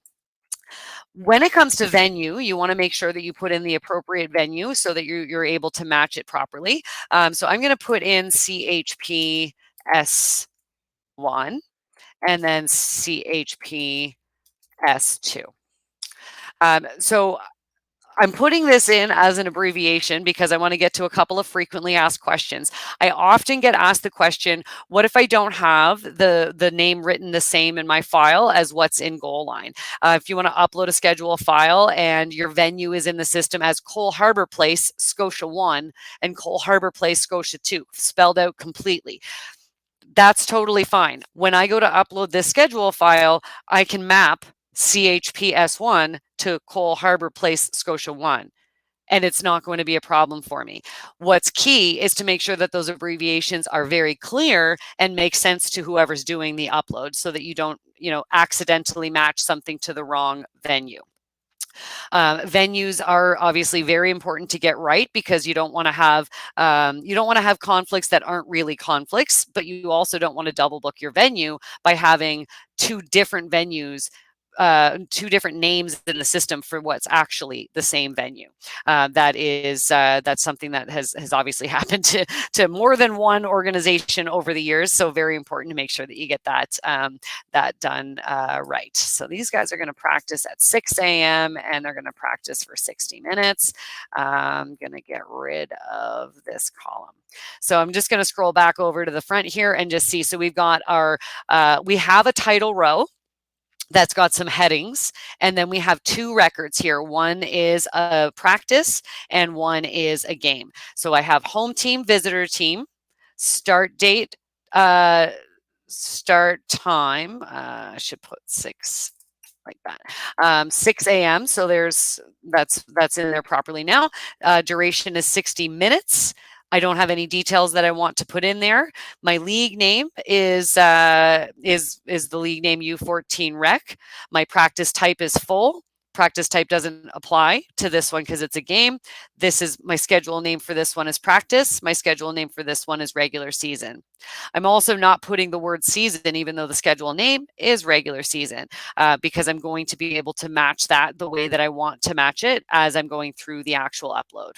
When it comes to venue, you want to make sure that you put in the appropriate venue so that you're able to match it properly. So I'm going to put in CHP S1 and then CHP S2. So I'm putting this in as an abbreviation because I want to get to a couple of frequently asked questions. I often get asked the question, what if I don't have the name written the same in my file as what's in Goalline? If you want to upload a schedule file and your venue is in the system as Cole Harbour Place, Scotia 1 and Cole Harbour Place, Scotia 2, spelled out completely. That's totally fine. When I go to upload this schedule file, I can map CHPS1 to Cole Harbour Place, Scotia 1, and it's not going to be a problem for me. What's key is to make sure that those abbreviations are very clear and make sense to whoever's doing the upload so that you don't, accidentally match something to the wrong venue. Venues are obviously very important to get right because you don't want to have conflicts that aren't really conflicts, but you also don't want to double book your venue by having 2 different venues, 2 different names in the system for what's actually the same venue. That's something that has obviously happened to more than one organization over the years. So very important to make sure that you get that done right. So these guys are going to practice at 6 a.m. and they're going to practice for 60 minutes. I'm going to get rid of this column. So I'm just going to scroll back over to the front here and just see. So we've got we have a title row that's got some headings, and then we have 2 records here. One is a practice and one is a game. So I have home team, visitor team, start date, start time. I should put 6 like that. 6 a.m. So that's in there properly now. Duration is 60 minutes. I don't have any details that I want to put in there. My league name is the league name U14 Rec. My practice type is full. Practice type doesn't apply to this one because it's a game. This is my schedule name for this one is practice. My schedule name for this one is regular season. I'm also not putting the word season, even though the schedule name is regular season, because I'm going to be able to match that the way that I want to match it as I'm going through the actual upload.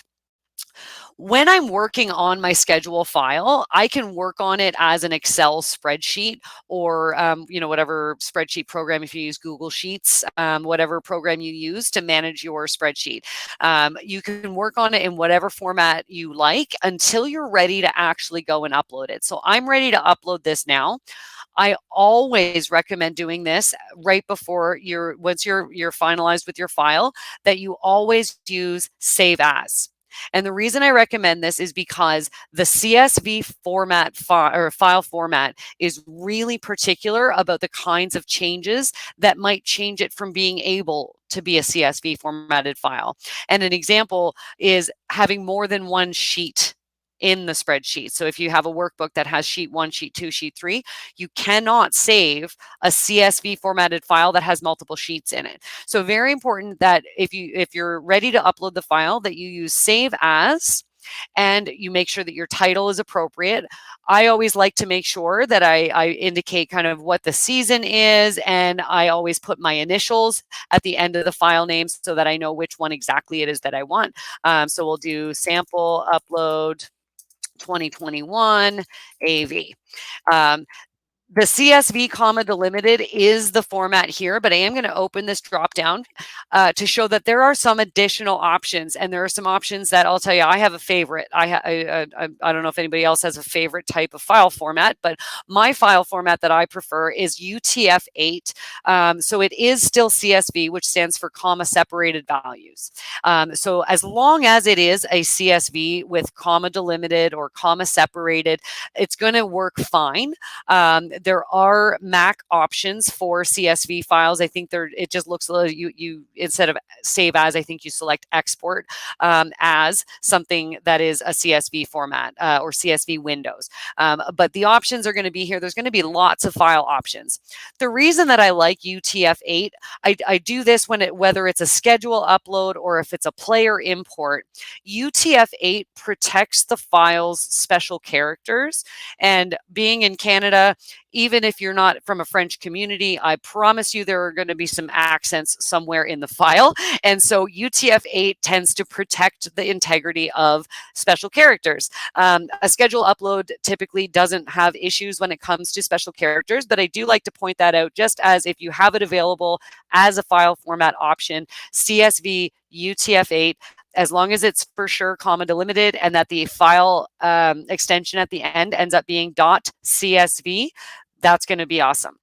When I'm working on my schedule file, I can work on it as an Excel spreadsheet or, whatever spreadsheet program, if you use Google Sheets, whatever program you use to manage your spreadsheet. You can work on it in whatever format you like until you're ready to actually go and upload it. So I'm ready to upload this now. I always recommend doing this right before once you're finalized with your file, that you always use save as. And the reason I recommend this is because the CSV format file format is really particular about the kinds of changes that might change it from being able to be a CSV formatted file. And an example is having more than one sheet in the spreadsheet. So if you have a workbook that has sheet 1, sheet 2, sheet 3, you cannot save a CSV formatted file that has multiple sheets in it. So very important that if you're ready to upload the file, that you use save as and you make sure that your title is appropriate. I always like to make sure that I indicate kind of what the season is, and I always put my initials at the end of the file name so that I know which one exactly it is that I want. So we'll do sample upload 2021 AV. The CSV comma delimited is the format here, but I am going to open this drop down to show that there are some additional options, and there are some options that I'll tell you, I have a favorite. I don't know if anybody else has a favorite type of file format, but my file format that I prefer is UTF-8. So it is still CSV, which stands for comma separated values. So as long as it is a CSV with comma delimited or comma separated, it's going to work fine. There are Mac options for CSV files. I think it just looks a little, you instead of save as, I think you select export as something that is a CSV format or CSV windows. But the options are going to be here. There's going to be lots of file options. The reason that I like UTF-8, I do this whether it's a schedule upload or if it's a player import, UTF-8 protects the file's special characters. And being in Canada, even if you're not from a French community, I promise you there are going to be some accents somewhere in the file. And so UTF-8 tends to protect the integrity of special characters. A schedule upload typically doesn't have issues when it comes to special characters, but I do like to point that out just as if you have it available as a file format option, CSV UTF-8, as long as it's for sure comma delimited and that the file extension at the end ends up being .csv, that's going to be awesome.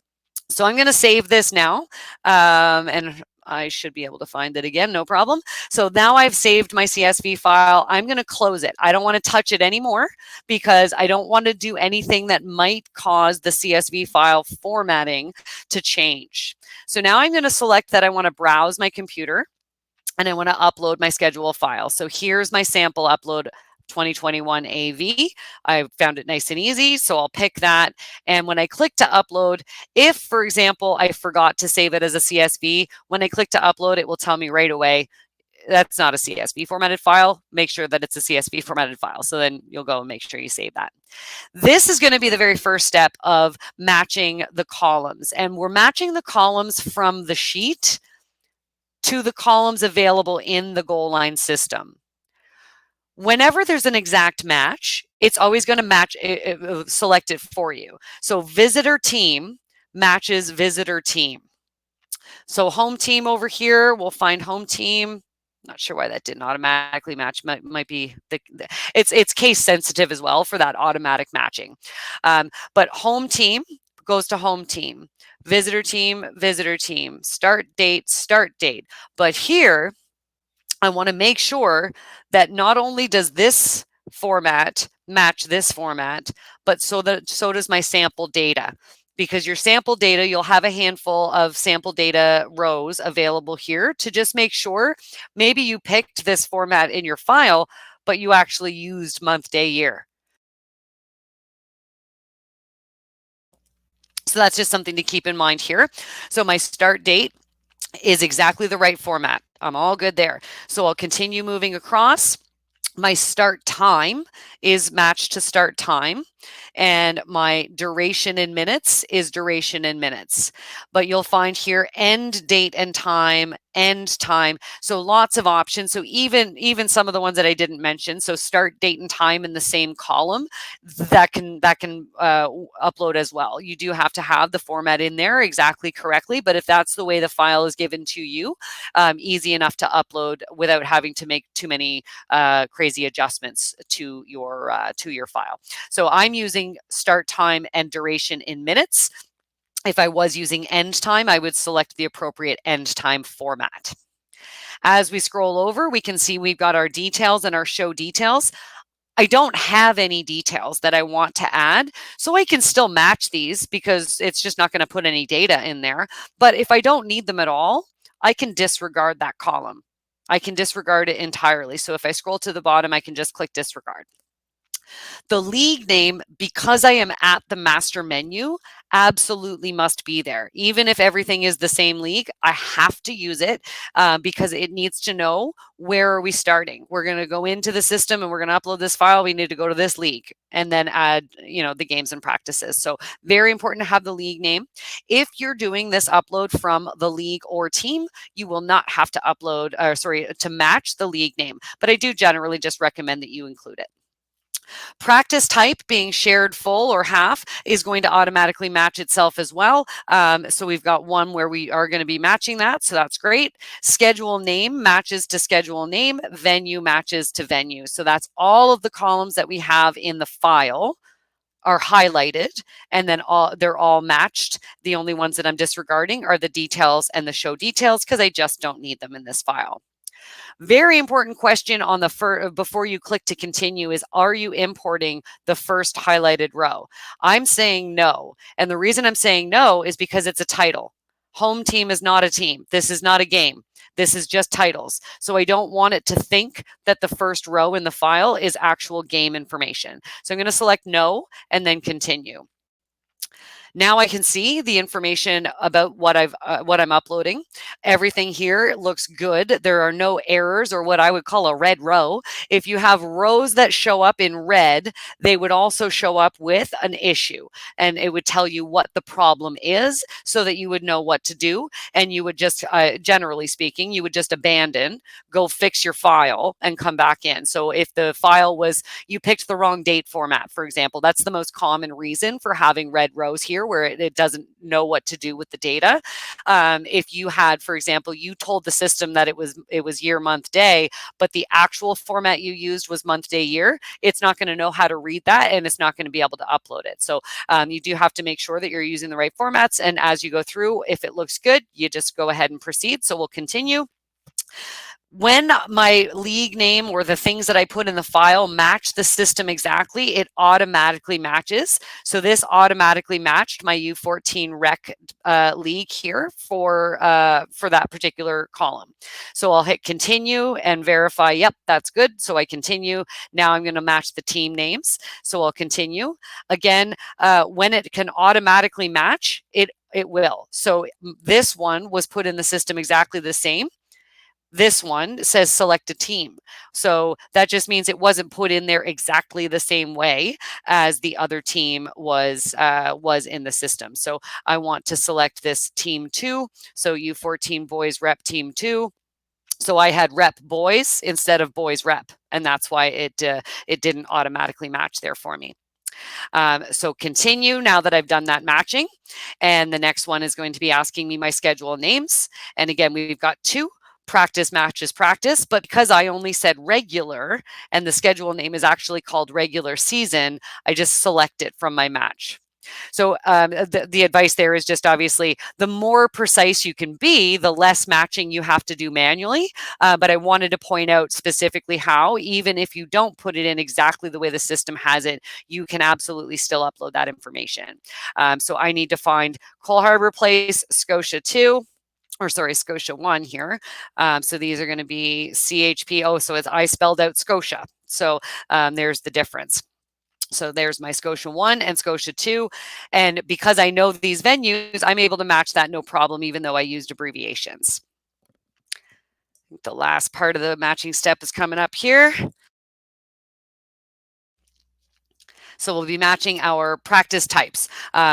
So I'm going to save this now, and I should be able to find it again, no problem. So now I've saved my CSV file. I'm going to close it. I don't want to touch it anymore because I don't want to do anything that might cause the CSV file formatting to change. So now I'm going to select that I want to browse my computer and I want to upload my schedule file. So here's my sample upload 2021 AV. I found it nice and easy, so I'll pick that. And when I click to upload, if, for example, I forgot to save it as a CSV, when I click to upload, it will tell me right away, that's not a CSV formatted file. Make sure that it's a CSV formatted file. So then you'll go and make sure you save that. This is going to be the very first step of matching the columns. And we're matching the columns from the sheet to the columns available in the Goalline system. Whenever there's an exact match, it's always going to match, select it for you. So visitor team matches visitor team. So home team over here, we'll find home team. Not sure why that didn't automatically match. Might be it's case sensitive as well for that automatic matching. But home team goes to home team, visitor team, start date. But here, I want to make sure that not only does this format match this format, but so does my sample data. Because your sample data, you'll have a handful of sample data rows available here to just make sure maybe you picked this format in your file, but you actually used month, day, year. So that's just something to keep in mind here. So my start date is exactly the right format. I'm all good there. So I'll continue moving across. My start time is matched to start time, and my duration in minutes is duration in minutes. But you'll find here end date and time, end time. So lots of options. So even some of the ones that I didn't mention. So start date and time in the same column, that can upload as well. You do have to have the format in there exactly correctly, but if that's the way the file is given to you, easy enough to upload without having to make too many crazy adjustments to your file. So I'm using start time and duration in minutes. If I was using end time, I would select the appropriate end time format. As we scroll over, we can see we've got our details and our show details. I don't have any details that I want to add, so I can still match these because it's just not going to put any data in there. But if I don't need them at all, I can disregard that column. I can disregard it entirely. So if I scroll to the bottom, I can just click disregard. The league name, because I am at the master menu, absolutely must be there. Even if everything is the same league, I have to use it because it needs to know where are we starting. We're going to go into the system and we're going to upload this file. We need to go to this league and then add, the games and practices. So very important to have the league name. If you're doing this upload from the league or team, you will not have to to match the league name. But I do generally just recommend that you include it. Practice type being shared full or half is going to automatically match itself as well. So we've got one where we are going to be matching that. So that's great. Schedule name matches to schedule name. Venue matches to venue. So that's all of the columns that we have in the file are highlighted, and then they're all matched. The only ones that I'm disregarding are the details and the show details because I just don't need them in this file. Very important question on the before you click to continue is, are you importing the first highlighted row? I'm saying no. And the reason I'm saying no is because it's a title. Home team is not a team. This is not a game. This is just titles. So I don't want it to think that the first row in the file is actual game information. So I'm going to select no and then continue. Now I can see the information about what I'm uploading. Everything here looks good. There are no errors or what I would call a red row. If you have rows that show up in red, they would also show up with an issue, and it would tell you what the problem is so that you would know what to do. And you would just, generally speaking, you would just abandon, go fix your file and come back in. So if the file was, you picked the wrong date format, for example, that's the most common reason for having red rows here where it doesn't know what to do with the data. If you had, for example, you told the system that it was year, month, day, but the actual format you used was month, day, year, it's not going to know how to read that, and it's not going to be able to upload it. So you do have to make sure that you're using the right formats. And as you go through, if it looks good, you just go ahead and proceed. So we'll continue. When my league name or the things that I put in the file match the system exactly, it automatically matches. So this automatically matched my U14 rec league here for that particular column. So I'll hit continue and verify, yep, that's good. So I continue. Now I'm going to match the team names. So I'll continue. Again, when it can automatically match, it will. So this one was put in the system exactly the same. This one says select a team. So that just means it wasn't put in there exactly the same way as the other team was in the system. So I want to select this team 2. So U14 boys rep team 2. So I had rep boys instead of boys rep, and that's why it didn't automatically match there for me. So continue now that I've done that matching. And the next one is going to be asking me my schedule names. And again, we've got 2. Practice matches practice, but because I only said regular and the schedule name is actually called regular season, I just select it from my match. So the advice there is just obviously the more precise you can be, the less matching you have to do manually. But I wanted to point out specifically how, even if you don't put it in exactly the way the system has it, you can absolutely still upload that information. So I need to find Cole Harbour Place, Scotia 2. Or sorry, Scotia 1 here. So these are going to be CHP. Oh, so I spelled out Scotia. So there's the difference. So there's my Scotia 1 and Scotia 2. And because I know these venues, I'm able to match that no problem, even though I used abbreviations. The last part of the matching step is coming up here. So we'll be matching our practice types.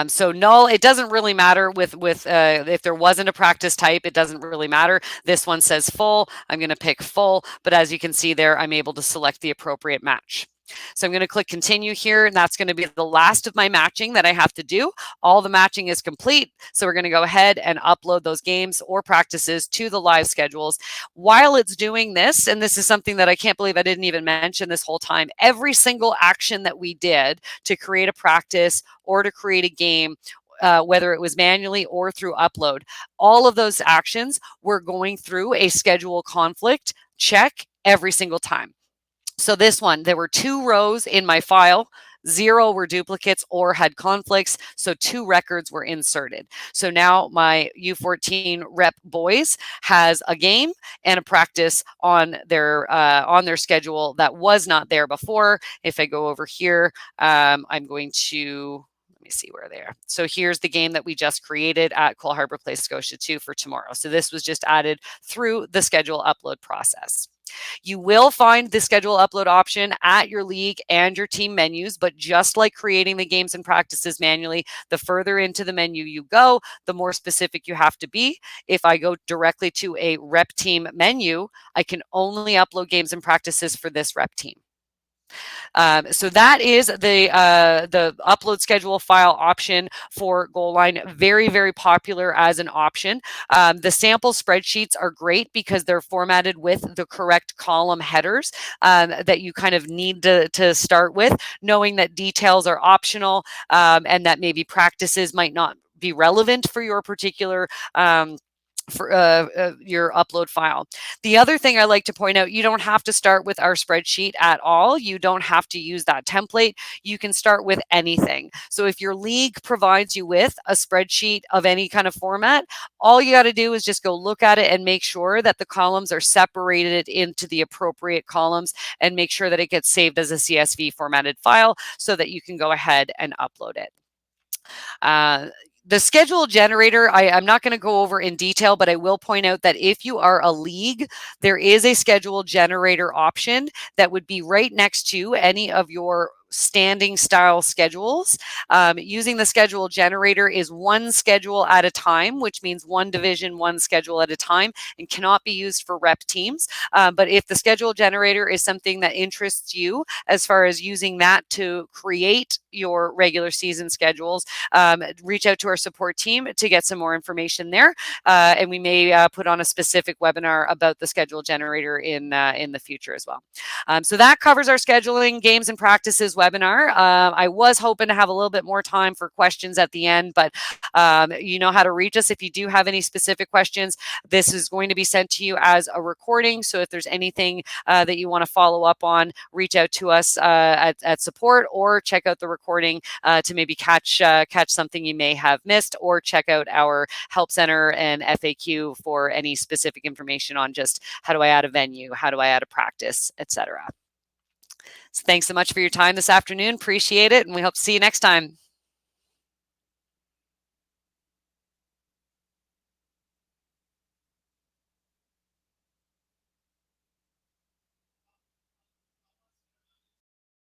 So null, it doesn't really matter with if there wasn't a practice type, it doesn't really matter. This one says full. I'm going to pick full, but as you can see there, I'm able to select the appropriate match. So I'm going to click continue here, and that's going to be the last of my matching that I have to do. All the matching is complete. So we're going to go ahead and upload those games or practices to the live schedules. While it's doing this, and this is something that I can't believe I didn't even mention this whole time, every single action that we did to create a practice or to create a game, whether it was manually or through upload, all of those actions were going through a schedule conflict check every single time. So this one, there were 2 rows in my file. 0 were duplicates or had conflicts, so 2 records were inserted. So now my U14 rep boys has a game and a practice on their schedule that was not there before. If I go over here, I'm going to, let me see where they are. So here's the game that we just created at Cole Harbour Place, Scotia 2 for tomorrow. So this was just added through the schedule upload process. You will find the schedule upload option at your league and your team menus, but just like creating the games and practices manually, the further into the menu you go, the more specific you have to be. If I go directly to a rep team menu, I can only upload games and practices for this rep team. So that is the upload schedule file option for Goalline. Very, very popular as an option. The sample spreadsheets are great because they're formatted with the correct column headers that you kind of need to start with, knowing that details are optional and that maybe practices might not be relevant for your particular for your upload file. The other thing I like to point out, you don't have to start with our spreadsheet at all. You don't have to use that template. You can start with anything. So if your league provides you with a spreadsheet of any kind of format, all you got to do is just go look at it and make sure that the columns are separated into the appropriate columns and make sure that it gets saved as a CSV formatted file so that you can go ahead and upload it. The schedule generator, I'm not going to go over in detail, but I will point out that if you are a league, there is a schedule generator option that would be right next to any of your standing style schedules. Using the schedule generator is one schedule at a time, which means one division, one schedule at a time, and cannot be used for rep teams. But if the schedule generator is something that interests you as far as using that to create your regular season schedules, reach out to our support team to get some more information there. And we may put on a specific webinar about the schedule generator in the future as well. So that covers our scheduling, games, and practices webinar. I was hoping to have a little bit more time for questions at the end, but you know how to reach us if you do have any specific questions. This is going to be sent to you as a recording. So if there's anything that you want to follow up on, reach out to us at support or check out the recording to maybe catch something you may have missed, or check out our help center and FAQ for any specific information on just how do I add a venue, how do I add a practice, etc. So thanks so much for your time this afternoon. Appreciate it, and we hope to see you next time.